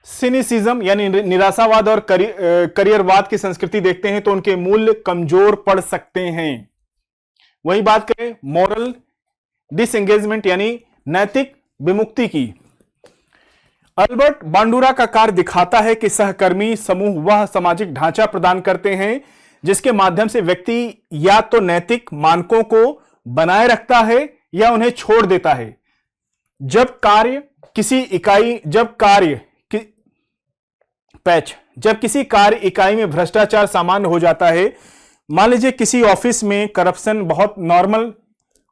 सिनिसिज्म यानी निराशावाद और करियरवाद की संस्कृति देखते हैं तो उनके मूल्य कमजोर पड़ सकते हैं। वही बात करें मॉरल डिसएंगेजमेंट यानी नैतिक विमुक्ति की, अल्बर्ट बांडुरा का कार्य दिखाता है कि सहकर्मी समूह वह सामाजिक ढांचा प्रदान करते हैं जिसके माध्यम से व्यक्ति या तो नैतिक मानकों को बनाए रखता है या उन्हें छोड़ देता है। जब किसी कार्य इकाई में भ्रष्टाचार सामान्य हो जाता है, मान लीजिए किसी ऑफिस में करप्शन बहुत नॉर्मल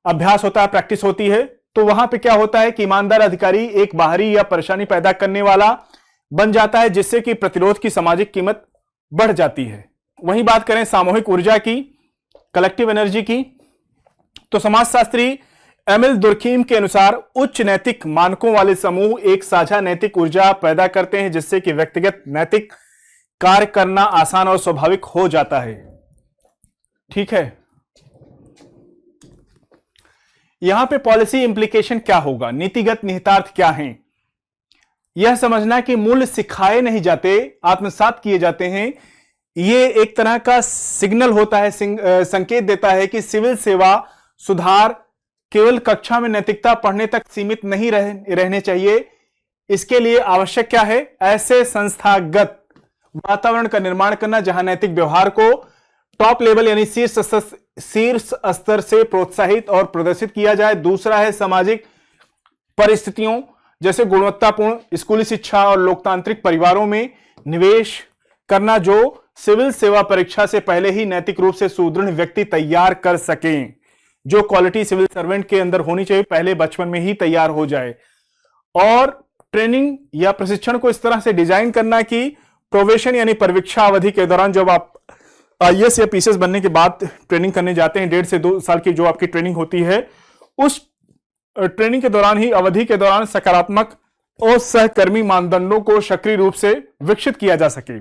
अभ्यास होता है, प्रैक्टिस होती है, तो वहां पे क्या होता है कि ईमानदार अधिकारी एक बाहरी या परेशानी पैदा करने वाला बन जाता है जिससे कि प्रतिरोध की सामाजिक कीमत बढ़ जाती है। वहीं बात करें सामूहिक ऊर्जा की, कलेक्टिव एनर्जी की, तो समाजशास्त्री एमिल दुर्खीम के अनुसार उच्च नैतिक मानकों वाले समूह एक साझा नैतिक ऊर्जा पैदा करते हैं जिससे कि व्यक्तिगत नैतिक कार्य करना आसान और स्वाभाविक हो जाता है। ठीक है। यहां पे पॉलिसी इंप्लीकेशन क्या होगा, नीतिगत निहितार्थ क्या हैं, यह समझना कि मूल्य सिखाए नहीं जाते, आत्मसात किए जाते हैं। यह एक तरह का सिग्नल होता है, संकेत देता है कि सिविल सेवा सुधार केवल कक्षा में नैतिकता पढ़ने तक सीमित नहीं रहने चाहिए। इसके लिए आवश्यक क्या है, ऐसे संस्थागत वातावरण का निर्माण करना जहां नैतिक व्यवहार को टॉप लेवल यानी शीर्ष स्तर से प्रोत्साहित और प्रदर्शित किया जाए। दूसरा है सामाजिक परिस्थितियों जैसे गुणवत्तापूर्ण स्कूली शिक्षा और लोकतांत्रिक परिवारों में निवेश करना जो सिविल सेवा परीक्षा से पहले ही नैतिक रूप से सुदृढ़ व्यक्ति तैयार कर सकें। जो क्वालिटी सिविल सर्वेंट के अंदर होनी चाहिए पहले बचपन में ही तैयार हो जाए। और ट्रेनिंग या प्रशिक्षण को इस तरह से डिजाइन करना कि प्रोबेशन यानी परीक्षा अवधि के दौरान जब आप आईएएस या पीसीएस बनने के बाद ट्रेनिंग करने जाते हैं, 1.5 से 2 साल की जो आपकी ट्रेनिंग होती है, उस ट्रेनिंग के दौरान ही अवधि के दौरान सकारात्मक और सहकर्मी मानदंडों को सक्रिय रूप से विकसित किया जा सके।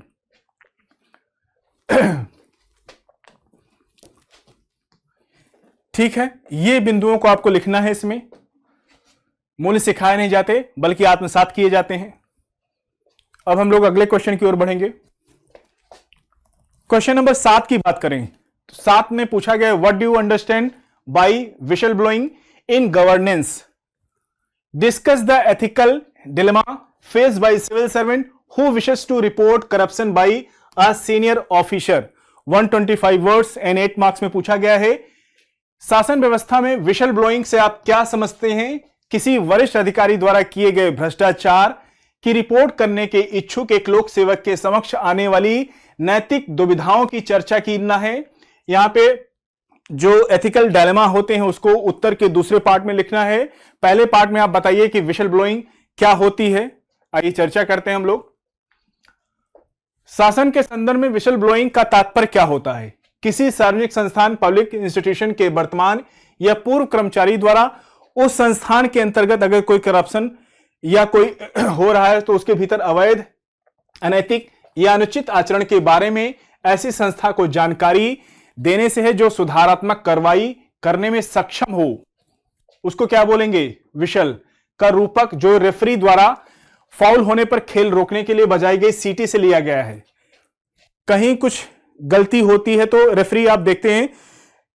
ठीक है, ये बिंदुओं को आपको लिखना है। इसमें मूल्य सिखाए नहीं जाते बल्कि आत्मसात किए जाते हैं। अब हम लोग अगले क्वेश्चन की ओर बढ़ेंगे। क्वेश्चन नंबर 7 की बात करें तो 7 में पूछा गया, what do you understand by whistle blowing in governance? Discuss the ethical dilemma faced by civil servant who wishes to report corruption by a senior officer. 125 words and 8 marks में पूछा गया है। शासन व्यवस्था में विशल ब्लोइंग से आप क्या समझते हैं? किसी वरिष्ठ अधिकारी द्वारा किए गए भ्रष्टाचार की रिपोर्ट करने के इच्छुक एक लोक सेवक के समक्ष आने वाली नैतिक दुविधाओं की चर्चा करना है। यहां पे जो एथिकल डायलेमा होते हैं उसको उत्तर के दूसरे पार्ट में लिखना है। पहले पार्ट में आप बताइए कि विशल ब्लोइंग क्या होती है। आइए चर्चा करते हैं हम लोग। शासन के संदर्भ में विशल ब्लोइंग का तात्पर्य क्या होता है? किसी सार्वजनिक संस्थान, पब्लिक इंस्टीट्यूशन के वर्तमान या पूर्व कर्मचारी द्वारा उस संस्थान के अंतर्गत अगर कोई करप्शन या कोई हो रहा है तो उसके भीतर अवैध, अनैतिक या अनुचित आचरण के बारे में ऐसी संस्था को जानकारी देने से है जो सुधारात्मक कार्रवाई करने में सक्षम हो। उसको क्या बोलेंगे? विशल का रूपक जो रेफरी द्वारा फाउल होने पर खेल रोकने के लिए बजाई गई सीटी से लिया गया है। कहीं कुछ गलती होती है तो रेफरी, आप देखते हैं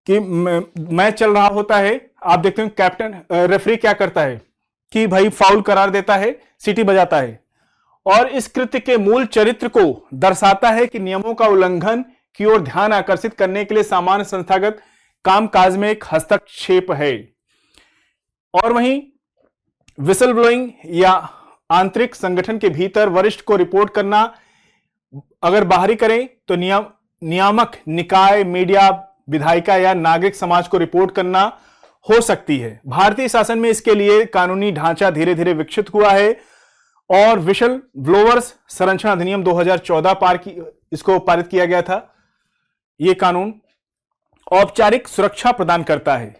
कि मैच चल रहा होता है, आप देखते हैं कैप्टन रेफरी क्या करता है कि भाई फाउल करार देता है, सीटी बजाता है और इस कृत्य के मूल चरित्र को दर्शाता है कि नियमों का उल्लंघन की ओर ध्यान आकर्षित करने के लिए सामान्य संस्थागत कामकाज में एक हस्तक्षेप है। और वहीं विसल ब्लोइंग या आंतरिक संगठन के भीतर वरिष्ठ को रिपोर्ट करना, अगर बाहरी करें तो नियामक निकाय, मीडिया, विधायिका या नागरिक समाज को रिपोर्ट करना हो सकती है। भारतीय शासन में इसके लिए कानूनी ढांचा धीरे धीरे विकसित हुआ है और विशल ब्लोअर्स संरक्षण अधिनियम 2014 इसको पारित किया गया था। यह कानून औपचारिक सुरक्षा प्रदान करता है,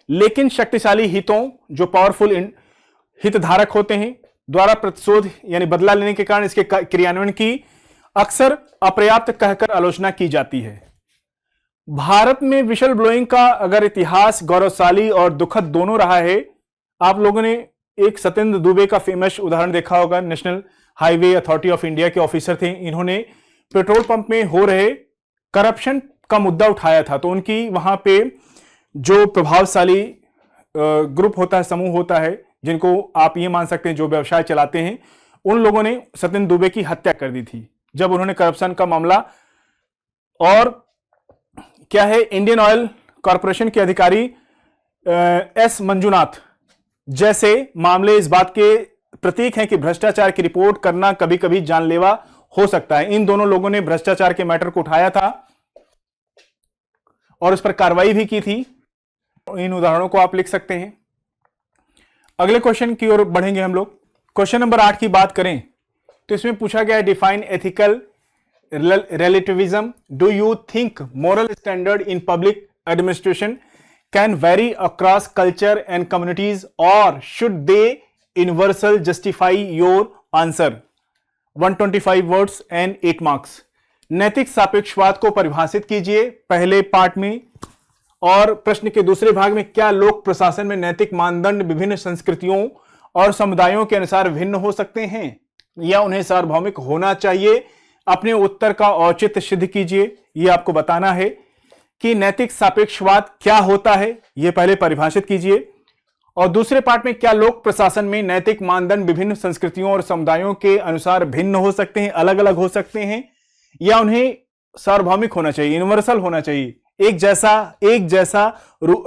लेकिन शक्तिशाली हितों, जो पावरफुल हितधारक होते हैं, द्वारा प्रतिशोध यानी बदला लेने के कारण इसके क्रियान्वयन की अक्सर अपर्याप्त कहकर आलोचना की जाती है। भारत में विशल ब्लोइंग का अगर इतिहास गौरवशाली और दुखद दोनों रहा है। आप लोगों ने एक सत्येंद्र दुबे का फेमस उदाहरण देखा होगा, national highway authority of India के ऑफिसर थे। इन्होंने पेट्रोल पंप में हो रहे करप्शन का मुद्दा उठाया था, तो उनकी वहां पे जो प्रभावशाली ग्रुप होता है, समूह होता है, जिनको आप ये मान सकते हैं जो व्यवसाय चलाते हैं, उन लोगों ने सत्येंद्र दुबे की हत्या कर दी थी जब उन्होंने करप्शन का मामला। और क्या है, इंडियन ऑयल कॉरपोरेशन के अधिकारी एस मंजुनाथ जैसे मामले इस बात के प्रतीक हैं कि भ्रष्टाचार की रिपोर्ट करना कभी कभी जानलेवा हो सकता है। इन दोनों लोगों ने भ्रष्टाचार के मैटर को उठाया था और उस पर कार्रवाई भी की थी। इन उदाहरणों को आप लिख सकते हैं। अगले क्वेश्चन की ओर बढ़ेंगे हम लोग। क्वेश्चन नंबर 8 की बात करें तो इसमें पूछा गया है, define ethical relativism. Do you think moral standard in public administration can vary across culture and communities, or should they universal justify your answer? 125 words and 8 marks. नैतिक सापेक्षवाद को परिभाषित कीजिए पहले पार्ट में, और प्रश्न के दूसरे भाग में क्या लोक प्रशासन में नैतिक मानदंड विभिन्न संस्कृतियों और समुदायों के अनुसार भिन्न हो सकते हैं या उन्हें सार्वभौमिक होना चाहिए? अपने उत्तर का औचित्य सिद्ध कीजिए। यह आपको बताना है कि नैतिक सापेक्षवाद क्या होता है, यह पहले परिभाषित कीजिए। और दूसरे पार्ट में क्या लोक प्रशासन में नैतिक मानदंड विभिन्न संस्कृतियों और समुदायों के अनुसार भिन्न हो सकते हैं, अलग अलग हो सकते हैं, या उन्हें सार्वभौमिक होना चाहिए, यूनिवर्सल होना चाहिए, एक जैसा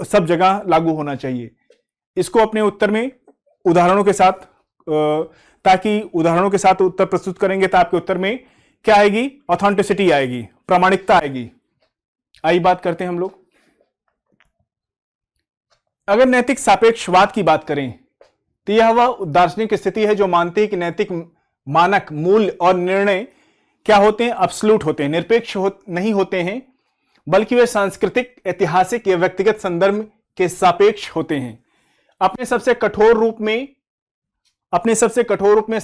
सब जगह लागू होना चाहिए। इसको अपने उत्तर में उदाहरणों के साथ, ताकि उदाहरणों के साथ उत्तर प्रस्तुत करेंगे तो आपके उत्तर में क्या आएगी? ऑथेंटिसिटी आएगी, प्रामाणिकता आएगी। आइए बात करते हैं हम लोग। अगर नैतिक सापेक्षवाद की बात करें तो यह वह दार्शनिक स्थिति है जो मानती है कि नैतिक मानक, मूल्य और निर्णय क्या होते हैं? अब्सोल्यूट होते हैं, निरपेक्ष नहीं होते हैं, बल्कि वे सांस्कृतिक, ऐतिहासिक या व्यक्तिगत संदर्भ के सापेक्ष होते हैं। अपने सबसे कठोर रूप में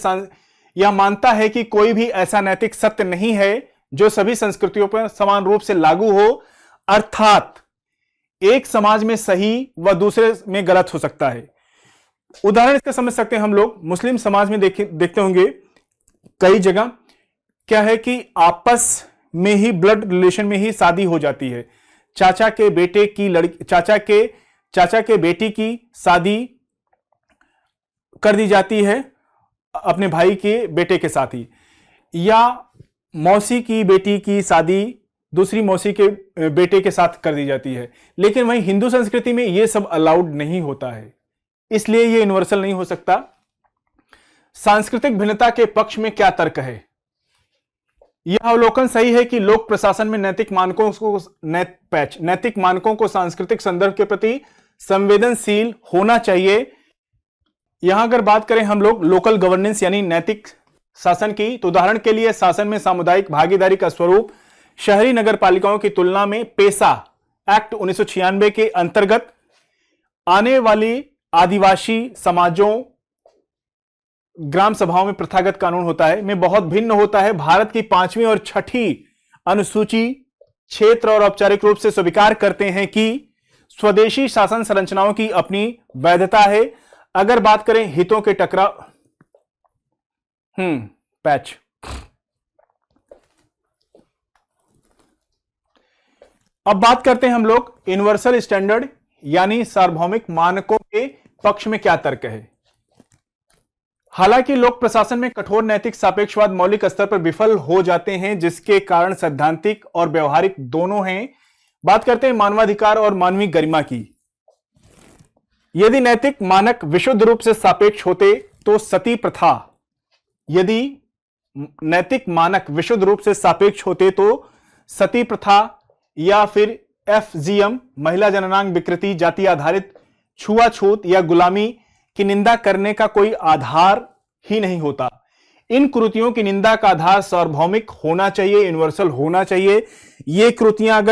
यह मानता है कि कोई भी ऐसा नैतिक सत्य नहीं है जो सभी संस्कृतियों पर समान रूप से लागू हो, अर्थात एक समाज में सही व दूसरे में गलत हो सकता है। उदाहरण इसका समझ सकते हैं हम लोग, मुस्लिम समाज में देखते होंगे कई जगह क्या है कि आपस में ही ब्लड रिलेशन में ही शादी हो जाती है। चाचा के बेटी की शादी कर दी जाती है अपने भाई के बेटे के साथ ही, या मौसी की बेटी की शादी दूसरी मौसी के बेटे के साथ कर दी जाती है। लेकिन वहीं हिंदू संस्कृति में यह सब अलाउड नहीं होता है, इसलिए यह यूनिवर्सल नहीं हो सकता। सांस्कृतिक भिन्नता के पक्ष में क्या तर्क है? यह अवलोकन सही है कि लोक प्रशासन में नैतिक मानकों को सांस्कृतिक संदर्भ के प्रति संवेदनशील होना चाहिए। यहां अगर बात करें हम लोग लोकल गवर्नेंस यानी नैतिक शासन की, तो उदाहरण के लिए शासन में सामुदायिक भागीदारी का स्वरूप शहरी नगर पालिकाओं की तुलना में पेशा एक्ट 1996 के अंतर्गत आने वाली आदिवासी समाजों ग्राम सभाओं में प्रथागत कानून होता है में बहुत भिन्न होता है। भारत की 5वीं और 6ठी अनुसूची क्षेत्र और औपचारिक रूप से स्वीकार करते हैं कि स्वदेशी शासन संरचनाओं की अपनी वैधता है। अगर बात करें हितों के टकराव पैच अब बात करते हैं हम लोग यूनिवर्सल स्टैंडर्ड यानी सार्वभौमिक मानकों के पक्ष में क्या तर्क है। हालांकि लोक प्रशासन में कठोर नैतिक सापेक्षवाद मौलिक स्तर पर विफल हो जाते हैं, जिसके कारण सैद्धांतिक और व्यवहारिक दोनों हैं। बात करते हैं मानवाधिकार और मानवीय गरिमा की। यदि नैतिक मानक विशुद्ध रूप से सापेक्ष होते तो सती प्रथा, यदि नैतिक मानक विशुद्ध रूप से सापेक्ष होते तो सती प्रथा या फिर FGM महिला जननांग विकृति, जाति आधारित छुआछूत या गुलामी की निंदा करने का कोई आधार ही नहीं होता। इन कृतियों की निंदा का आधार सार्वभौमिक होना चाहिए, यूनिवर्सल होना चाहिए। ये कुरीतियां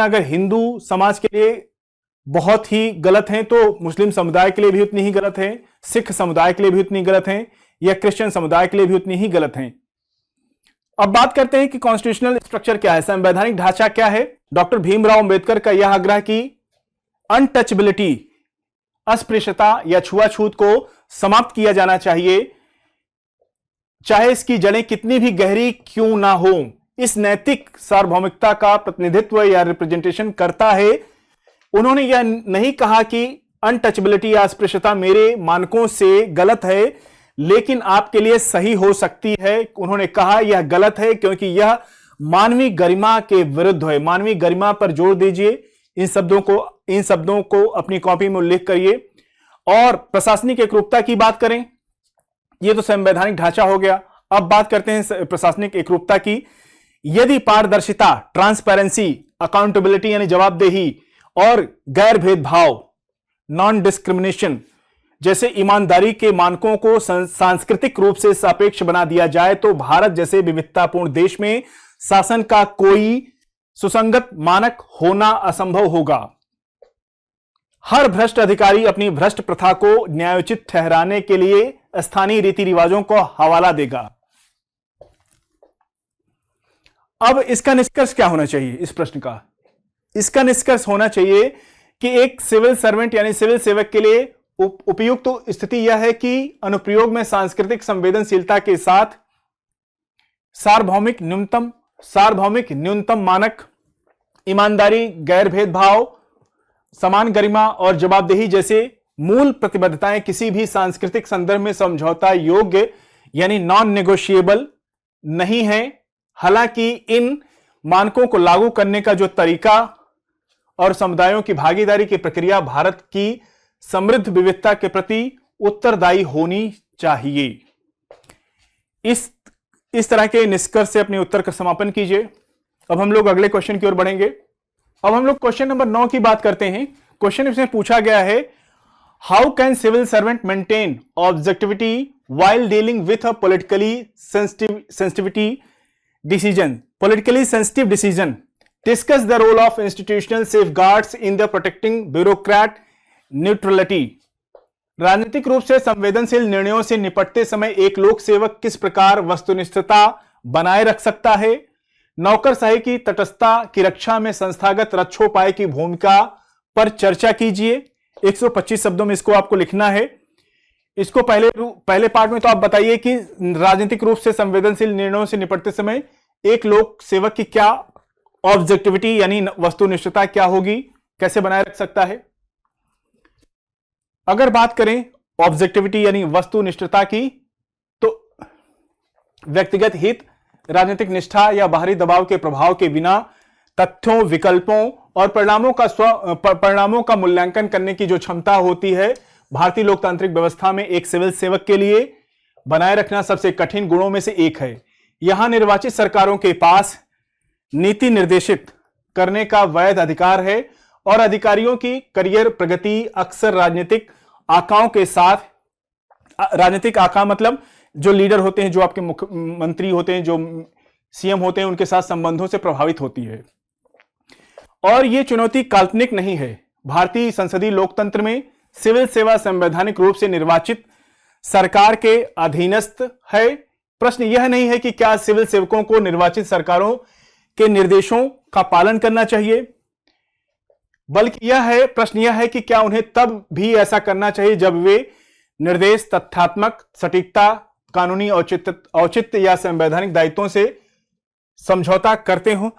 अगर हिंदू समाज के लिए बहुत ही गलत हैं तो मुस्लिम समुदाय के लिए भी उतनी ही गलत है, सिख समुदाय के लिए भी उतनी गलत है, या क्रिश्चियन समुदाय के लिए भी उतनी ही गलत हैं। अब बात करते हैं कि कॉन्स्टिट्यूशनल स्ट्रक्चर क्या है, संवैधानिक ढांचा क्या है। डॉक्टर भीमराव अंबेडकर का यह आग्रह कि अनटचेबिलिटी, अस्पृश्यता या छुआछूत को समाप्त किया जाना चाहिए, चाहे इसकी जड़ें कितनी भी गहरी क्यों ना हो, इस नैतिक सार्वभौमिकता का प्रतिनिधित्व या रिप्रेजेंटेशन करता है। उन्होंने यह नहीं कहा कि अनटचेबिलिटी या अस्पृश्यता मेरे मानकों से गलत है लेकिन आपके लिए सही हो सकती है। उन्होंने कहा यह गलत है क्योंकि यह मानवीय गरिमा के विरुद्ध है। मानवीय गरिमा पर जोर दीजिए, इन शब्दों को अपनी कॉपी में उल्लेख करिए। और प्रशासनिक एकरूपता की बात करें, यह तो संवैधानिक ढांचा हो गया। अब बात करते हैं प्रशासनिक एकरूपता की। यदि पारदर्शिता, ट्रांसपेरेंसी, अकाउंटेबिलिटी यानी जवाबदेही और गैर भेदभाव, नॉन डिस्क्रिमिनेशन जैसे ईमानदारी के मानकों को सांस्कृतिक रूप से सापेक्ष बना दिया जाए तो भारत जैसे विविधतापूर्ण देश में शासन का कोई सुसंगत मानक होना असंभव होगा। हर भ्रष्ट अधिकारी अपनी भ्रष्ट प्रथा को न्यायोचित ठहराने के लिए स्थानीय रीति रिवाजों को हवाला देगा। अब इसका निष्कर्ष क्या होना चाहिए इस प्रश्न का? इसका निष्कर्ष होना चाहिए कि एक सिविल सर्वेंट यानी सिविल सेवक के लिए उपयुक्त तो स्थिति यह है कि अनुप्रयोग में सांस्कृतिक संवेदनशीलता के साथ सार्वभौमिक न्यूनतम मानक, ईमानदारी, गैर भेदभाव, समान गरिमा और जवाबदेही जैसे मूल प्रतिबद्धताएं किसी भी सांस्कृतिक संदर्भ में समझौता योग्य यानी नॉन नेगोशिएबल नहीं है। हालांकि इन मानकों को लागू करने का जो तरीका और समुदायों की भागीदारी की प्रक्रिया भारत की समृद्ध विविधता के प्रति उत्तरदायी होनी चाहिए। इस तरह के निष्कर्ष से अपने उत्तर का समापन कीजिए। अब हम लोग अगले क्वेश्चन की ओर बढ़ेंगे। अब हम लोग क्वेश्चन नंबर 9 की बात करते हैं। क्वेश्चन इसमें पूछा गया है, how can civil servant maintain objectivity while dealing with a politically sensitive decision. Discuss the role of institutional safeguards in the protecting bureaucrat neutrality. राजनीतिक रूप से संवेदनशील निर्णयों से निपटते समय एक लोक सेवक किस प्रकार वस्तुनिष्ठता बनाए रख सकता है? नौकरशाही की तटस्थता की रक्षा में संस्थागत रक्षोपाय की भूमिका पर चर्चा कीजिए। 125 शब्दों में इसको आपको लिखना है। इसको पहले पार्ट में तो आप बताइए कि राजनीतिक रूप से संवेदनशील निर्णयों से निपटते समय एक लोक सेवक की क्या ऑब्जेक्टिविटी यानी वस्तुनिष्ठता क्या होगी, कैसे बनाए रख सकता है। अगर बात करें ऑब्जेक्टिविटी यानी वस्तुनिष्ठता की, तो व्यक्तिगत हित, राजनीतिक निष्ठा या बाहरी दबाव के प्रभाव के बिना तथ्यों, विकल्पों और परिणामों का मूल्यांकन करने की जो क्षमता होती है भारतीय लोकतांत्रिक व्यवस्था में एक सिविल सेवक के लिए बनाए रखना सबसे कठिन गुणों में से एक है। यहां निर्वाचित सरकारों के पास नीति निर्देशित करने का वैध अधिकार है और अधिकारियों की करियर प्रगति अक्सर राजनीतिक आकाओं के साथ, राजनीतिक आका मतलब जो लीडर होते हैं, जो आपके मुख्यमंत्री होते हैं, जो सीएम होते हैं, उनके साथ संबंधों से प्रभावित होती है। और यह चुनौती काल्पनिक नहीं है। भारतीय संसदीय लोकतंत्र में सिविल सेवा संवैधानिक रूप से निर्वाचित सरकार के अधीनस्थ है। प्रश्न यह नहीं है कि क्या सिविल सेवकों को निर्वाचित सरकारों के निर्देशों का पालन करना चाहिए, बल्कि प्रश्न यह है कि क्या उन्हें तब भी ऐसा करना चाहिए जब वे निर्देश तथ्यात्मक, सटीकता, कानूनी औचित्य या संवैधानिक दायित्वों से समझौता करते हो।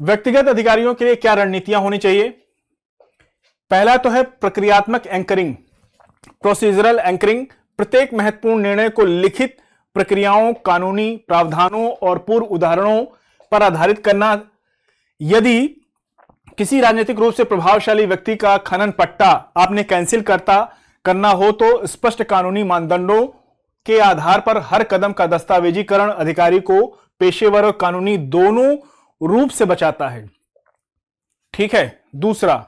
व्यक्तिगत अधिकारियों के लिए क्या रणनीतियां होनी चाहिए? पहला तो है प्रक्रियात्मक एंकरिंग, प्रोसीजरल एंकरिंग। प्रत्येक महत्वपूर्ण निर्णय को लिखित प्रक्रियाओं, कानूनी प्रावधानों और पूर्व उदाहरणों पर आधारित करना। यदि किसी राजनीतिक रूप से प्रभावशाली व्यक्ति का खनन पट्टा आपने कैंसिल करना हो तो स्पष्ट कानूनी मानदंडों के आधार पर हर कदम का दस्तावेजीकरण अधिकारी को पेशेवर और कानूनी दोनों रूप से बचाता है। ठीक है। दूसरा,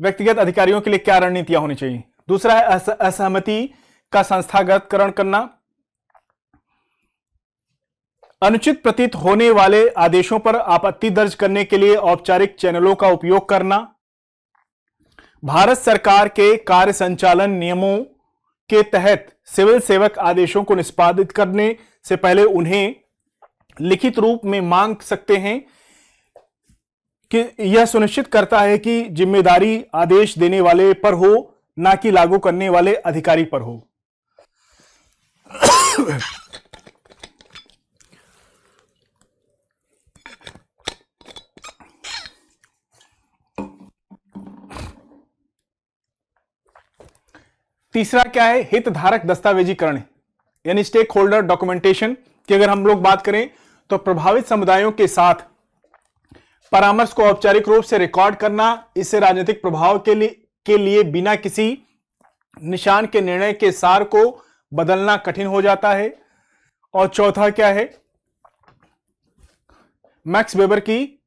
व्यक्तिगत अधिकारियों के लिए क्या रणनीतियां होनी चाहिए? दूसरा है असहमति का संस्थागतकरण करना। अनुचित प्रतीत होने वाले आदेशों पर आपत्ति दर्ज करने के लिए औपचारिक चैनलों का उपयोग करना। भारत सरकार के कार्य संचालन नियमों के तहत सिविल सेवक आदेशों को निष्पादित करने से पहले उन्हें लिखित रूप में मांग सकते हैं कि यह सुनिश्चित करता है कि जिम्मेदारी आदेश देने वाले पर हो, ना कि लागू करने वाले अधिकारी पर हो। तीसरा क्या है? हितधारक दस्तावेजीकरण यानी स्टेक होल्डर डॉक्यूमेंटेशन की अगर हम लोग बात करें तो प्रभावित समुदायों के साथ परामर्श को औपचारिक रूप से रिकॉर्ड करना। इससे राजनीतिक प्रभाव के लिए बिना किसी निशान के निर्णय के सार को बदलना कठिन हो जाता है। और चौथा क्या है? मैक्स वेबर की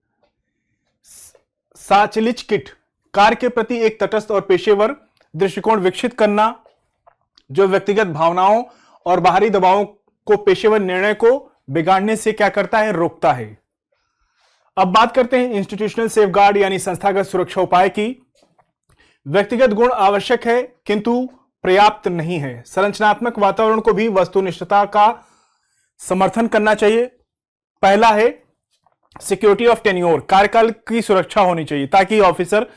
साचलिच किट, कार्य के प्रति एक तटस्थ और पेशेवर दृष्टिकोण विकसित करना जो व्यक्तिगत भावनाओं और बाहरी दबावों को पेशेवर निर्णय को बिगाड़ने से क्या करता है? रोकता है। अब बात करते हैं इंस्टीट्यूशनल सेफगार्ड यानी संस्थागत सुरक्षा उपाय की। व्यक्तिगत गुण आवश्यक है किंतु पर्याप्त नहीं है। संरचनात्मक वातावरण को भी वस्तुनिष्ठता का समर्थन करना चाहिए। पहला है सिक्योरिटी ऑफ टेन्योर, कार्यकाल की सुरक्षा होनी चाहिए ताकि ऑफिसर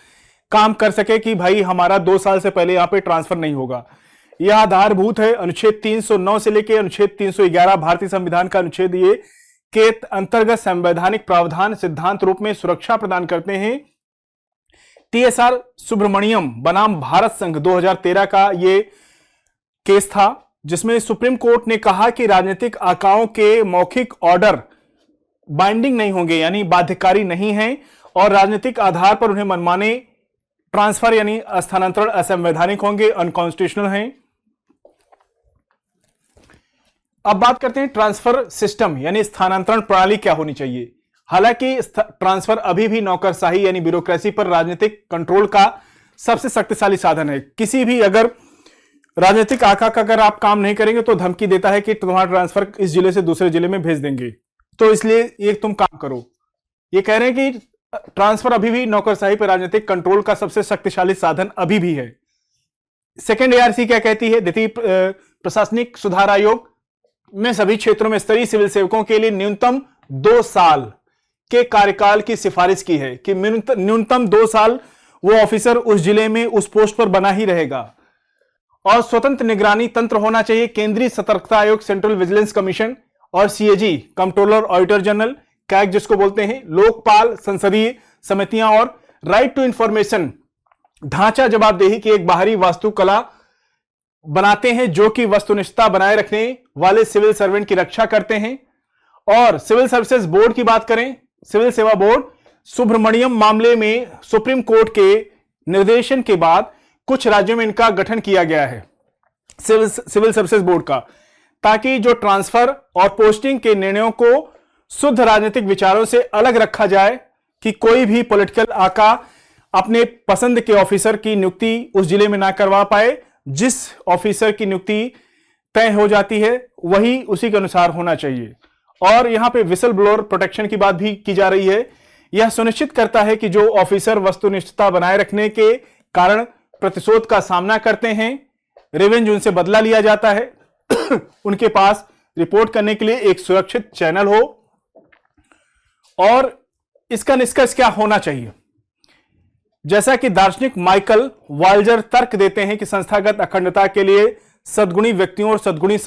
काम कर सके कि भाई हमारा 2 साल से पहले यहां पे ट्रांसफर नहीं होगा। यह आधारभूत है। अनुच्छेद 309 से लेकर अनुच्छेद 311 भारतीय संविधान का अनुच्छेद ये के अंतर्गत संवैधानिक प्रावधान सिद्धांत रूप में सुरक्षा प्रदान करते हैं। टीएसआर सुब्रमण्यम बनाम भारत संघ 2013 का ये केस था जिसमें सुप्रीम कोर्ट ने कहा कि राजनीतिक आकाओं के मौखिक ऑर्डर बाइंडिंग नहीं होंगे यानी बाध्यकारी नहीं है और राजनीतिक आधार पर उन्हें मनमाने ट्रांसफर यानी स्थानांतरण असंवैधानिक होंगे, अनकॉन्स्टिट्यूशनल हैं। अब बात करते हैं ट्रांसफर सिस्टम यानी स्थानांतरण प्रणाली क्या होनी चाहिए। हालांकि ट्रांसफर अभी भी नौकरशाही यानी ब्यूरोक्रेसी पर राजनीतिक कंट्रोल का सबसे शक्तिशाली साधन है। किसी भी अगर राजनीतिक आका का अगर आप काम नहीं करेंगे तो धमकी देता है कि तुम्हारा ट्रांसफर इस जिले से दूसरे जिले में भेज देंगे, तो इसलिए ये तुम काम करो। ये कह रहे हैं कि ट्रांसफर अभी भी नौकरशाही पर राजनीतिक कंट्रोल का सबसे शक्तिशाली साधन अभी भी है। सेकेंड एआरसी क्या कहती है? द्वितीय प्रशासनिक सुधार आयोग में सभी क्षेत्रों में स्तरीय सिविल सेवकों के लिए न्यूनतम 2 साल के कार्यकाल की सिफारिश की है कि न्यूनतम 2 साल वो ऑफिसर उस जिले में उस पोस्ट पर बना ही रहेगा। और स्वतंत्र निगरानी तंत्र होना चाहिए। केंद्रीय सतर्कता आयोग, सेंट्रल विजिलेंस कमीशन और CAG, controller auditor general, CAG जिसको बोलते हैं, लोकपाल, संसदीय समितियां और राइट टू इंफॉर्मेशन ढांचा जवाबदेही की एक बाहरी वास्तुकला बनाते हैं जो कि वस्तुनिष्ठता बनाए रखने वाले सिविल सर्वेंट की रक्षा करते हैं। और सिविल सर्विसेज बोर्ड की बात करें, सिविल सेवा बोर्ड, सुब्रमण्यम मामले में सुप्रीम कोर्ट के निर्देशन के बाद कुछ राज्यों में इनका गठन किया गया है, सिविल सर्विसेज बोर्ड का, ताकि जो ट्रांसफर और पोस्टिंग के निर्णयों को शुद्ध राजनीतिक विचारों से अलग रखा जाए कि कोई भी पॉलिटिकल आका अपने पसंद के ऑफिसर की नियुक्ति उस जिले में ना करवा पाए। जिस ऑफिसर की नियुक्ति तय हो जाती है वही उसी के अनुसार होना चाहिए। और यहां पे विसल ब्लोअर प्रोटेक्शन की बात भी की जा रही है। यह सुनिश्चित करता है कि जो ऑफिसर वस्तुनिष्ठता बनाए रखने के कारण प्रतिशोध का सामना करते हैं, रिवेंज उनसे बदला लिया जाता है, उनके पास रिपोर्ट करने के लिए एक सुरक्षित चैनल हो। और इसका निष्कर्ष क्या होना चाहिए? जैसा कि दार्शनिक माइकल वाल्जर तर्क देते हैं कि संस्थागत अखंडता के लिए सद्गुणी व्यक्तियों और सद्गुणी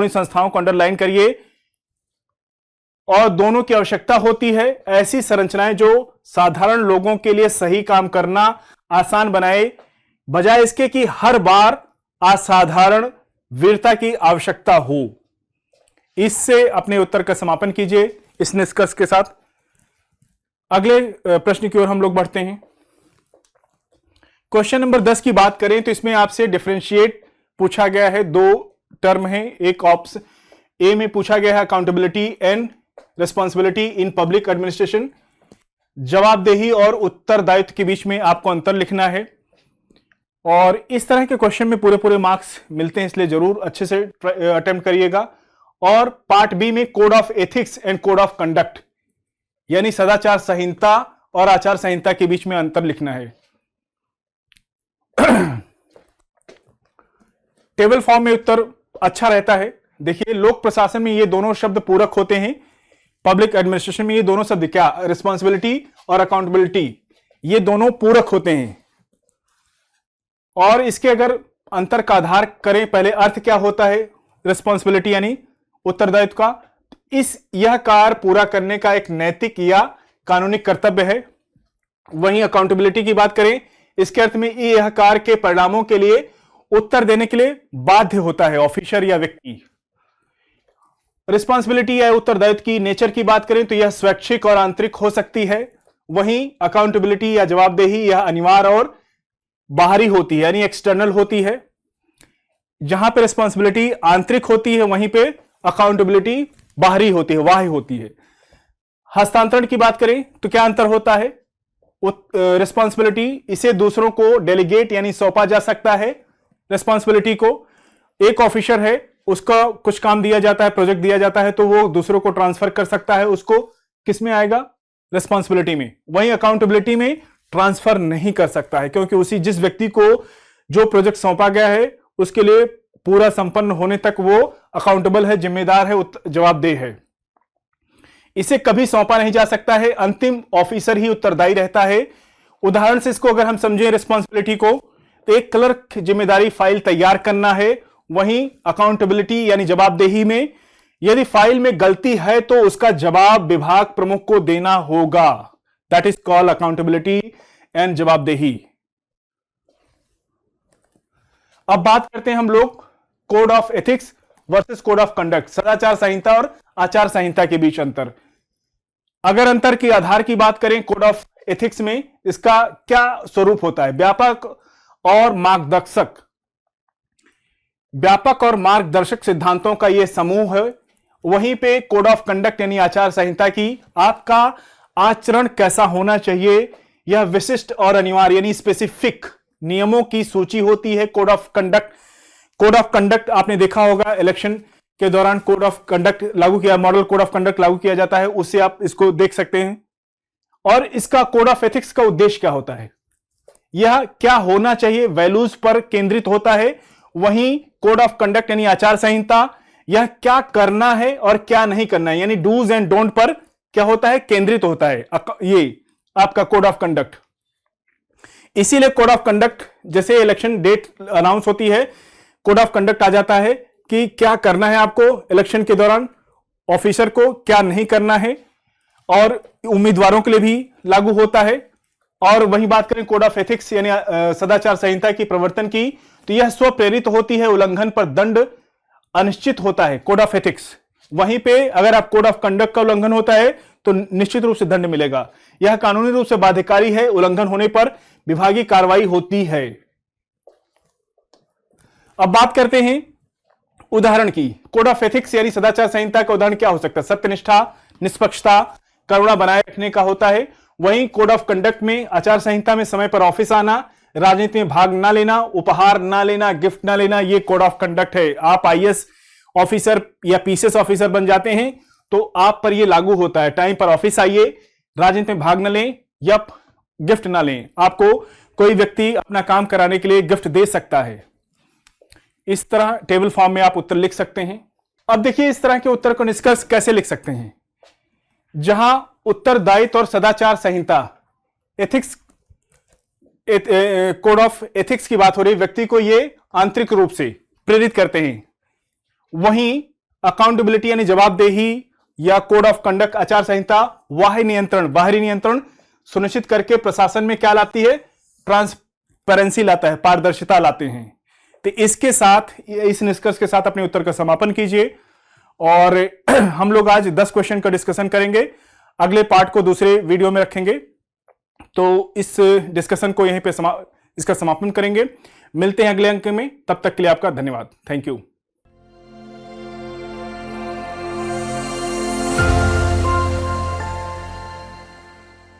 संस्थाओं को अंडरलाइन करिए, और दोनों की आवश्यकता होती है। ऐसी संरचनाएं जो साधारण लोगों के लिए सही काम करना आसान बनाए, बजाय इसके कि हर बार असाधारण वीरता की आवश्यकता हो। इससे अपने उत्तर का समापन कीजिए इस निष्कर्ष के साथ। अगले प्रश्न की ओर हम लोग बढ़ते हैं। क्वेश्चन नंबर 10 की बात करें तो इसमें आपसे डिफरेंशिएट पूछा गया है। 2 टर्म है। एक ऑप्शन ए में पूछा गया है accountability and responsibility in public administration, जवाबदेही और उत्तरदायित्व के बीच में आपको अंतर लिखना है। और इस तरह के क्वेश्चन में पूरे मार्क्स मिलते हैं, इसलिए जरूर अच्छे से अटेम्प्ट करिएगा। और पार्ट बी में code of ethics and code of conduct, यानी सदाचार संहिता और आचार संहिता के बीच में अंतर लिखना है। टेबल फॉर्म में उत्तर अच्छा रहता है। देखिए, लोक प्रशासन में ये दोनों शब्द पूरक होते हैं, पब्लिक एडमिनिस्ट्रेशन में ये दोनों शब्द क्या, रिस्पॉन्सिबिलिटी और अकाउंटेबिलिटी, ये दोनों पूरक होते हैं। और इसके अगर अंतर का आधार करें, पहले अर्थ क्या होता है रिस्पॉन्सिबिलिटी यानी उत्तरदायित्व का, यह कार्य पूरा करने का एक नैतिक या कानूनी कर्तव्य है। वहीं अकाउंटेबिलिटी की बात करें, इसके अर्थ में यह कार्य के परिणामों के लिए उत्तर देने के लिए बाध्य होता है ऑफिसर या व्यक्ति। रिस्पॉन्सिबिलिटी या उत्तरदायित्व की नेचर की बात करें तो यह स्वैच्छिक और आंतरिक हो सकती है। वहीं अकाउंटेबिलिटी या जवाबदेही यह अनिवार्य और बाहरी होती है, यानी एक्सटर्नल होती है। जहां पे रिस्पॉन्सिबिलिटी आंतरिक होती है, वहीं पे अकाउंटेबिलिटी बाहरी होती है, बाह्य होती है। हस्तांतरण की बात करें तो क्या अंतर होता है? रिस्पॉन्सिबिलिटी, इसे दूसरों को डेलीगेट यानी सौंपा जा सकता है। रिस्पॉन्सिबिलिटी को एक ऑफिसर है, उसका कुछ काम दिया जाता है, प्रोजेक्ट दिया जाता है, तो वो दूसरों को ट्रांसफर कर सकता है, उसको किस में आएगा? रिस्पॉन्सिबिलिटी में। वहीं अकाउंटेबिलिटी में ट्रांसफर नहीं कर सकता है, क्योंकि उसी जिस व्यक्ति को जो प्रोजेक्ट सौंपा गया है उसके लिए पूरा संपन्न होने तक वो अकाउंटेबल है, जिम्मेदार है, जवाबदेह है। इसे कभी सौंपा नहीं जा सकता है, अंतिम ऑफिसर ही उत्तरदायी रहता है। उदाहरण से इसको अगर हम समझें रिस्पॉन्सिबिलिटी को, तो एक क्लर्क जिम्मेदारी फाइल तैयार करना है। वहीं अकाउंटेबिलिटी यानी जवाबदेही में यदि फाइल में गलती है तो उसका जवाब विभाग प्रमुख को देना होगा। That is called accountability and जवाबदेही। अब बात करते हैं हम लोग code of ethics versus code of conduct, सदाचार संहिता और आचार संहिता के बीच अंतर। अगर अंतर के आधार की बात करें कोड ऑफ एथिक्स में, इसका क्या स्वरूप होता है? व्यापक और मार्गदर्शक सिद्धांतों का यह समूह है। वहीं पे कोड ऑफ कंडक्ट यानी आचार संहिता की आपका आचरण कैसा होना चाहिए, यह विशिष्ट और अनिवार्य यानी स्पेसिफिक नियमों की सूची होती है। कोड ऑफ कंडक्ट आपने देखा होगा, इलेक्शन के दौरान कोड ऑफ कंडक्ट लागू किया, मॉडल कोड ऑफ कंडक्ट लागू किया जाता है, उससे आप इसको देख सकते हैं। और इसका कोड ऑफ एथिक्स का उद्देश्य क्या होता है? यह क्या होना चाहिए वैल्यूज पर केंद्रित होता है। वहीं कोड ऑफ कंडक्ट यानी आचार संहिता यह क्या करना है और क्या नहीं करना है, यानी डूज एंड डोंट पर क्या होता है, केंद्रित होता है ये आपका कोड ऑफ कंडक्ट। इसीलिए कोड ऑफ कंडक्ट जैसे इलेक्शन डेट अनाउंस होती है, कोड ऑफ कंडक्ट आ जाता है कि क्या करना है आपको इलेक्शन के दौरान, ऑफिसर को क्या नहीं करना है, और उम्मीदवारों के लिए भी लागू होता है। और वही बात करें कोड ऑफ एथिक्स यानी सदाचार संहिता की प्रवर्तन की, तो यह स्वप्रेरित होती है, उल्लंघन पर दंड अनिश्चित होता है कोड ऑफ एथिक्स। वहीं पे अगर आप कोड ऑफ कंडक्ट का उल्लंघन होता है तो निश्चित रूप से दंड मिलेगा। यह कानूनी रूप से बाध्यकारी है, उल्लंघन होने पर विभागीय कार्रवाई होती है। अब बात करते हैं उदाहरण की। कोड ऑफ एथिक्स यानी सदाचार संहिता का उदाहरण क्या हो सकता है, सत्यनिष्ठा, निष्पक्षता, करुणा बनाए रखने का होता है। वहीं कोड ऑफ कंडक्ट में आचार संहिता में समय पर ऑफिस आना, राजनीति में भाग ना लेना, उपहार ना लेना, गिफ्ट ना लेना, ये कोड ऑफ कंडक्ट है। आप आईएएस ऑफिसर या पीसीएस ऑफिसर बन जाते हैं तो आप पर यह लागू होता है। टाइम पर ऑफिस आइए, राजनीति में भाग न लें या गिफ्ट ना लें। आपको कोई व्यक्ति अपना काम कराने के लिए गिफ्ट दे सकता है। इस तरह टेबल फॉर्म में आप उत्तर लिख सकते हैं। अब देखिए इस तरह के उत्तर को निष्कर्ष कैसे लिख सकते हैं। जहां उत्तरदायित्व और सदाचार संहिता एथिक्स कोड ऑफ एथिक्स की बात हो रही, व्यक्ति को ये आंतरिक रूप से प्रेरित करते हैं। वहीं अकाउंटेबिलिटी यानी जवाबदेही या कोड ऑफ कंडक्ट आचार संहिता बाहरी नियंत्रण सुनिश्चित करके प्रशासन में क्या लाती है, ट्रांसपेरेंसी लाता है, पारदर्शिता लाते हैं। तो इसके साथ, इस निष्कर्ष के साथ अपने उत्तर का समापन कीजिए। और हम लोग आज 10 क्वेश्चन का डिस्कशन करेंगे, अगले पार्ट को दूसरे वीडियो में रखेंगे। तो इस डिस्कशन को यहीं पे इसका समापन करेंगे। मिलते हैं अगले अंक में, तब तक के लिए आपका धन्यवाद। Thank you.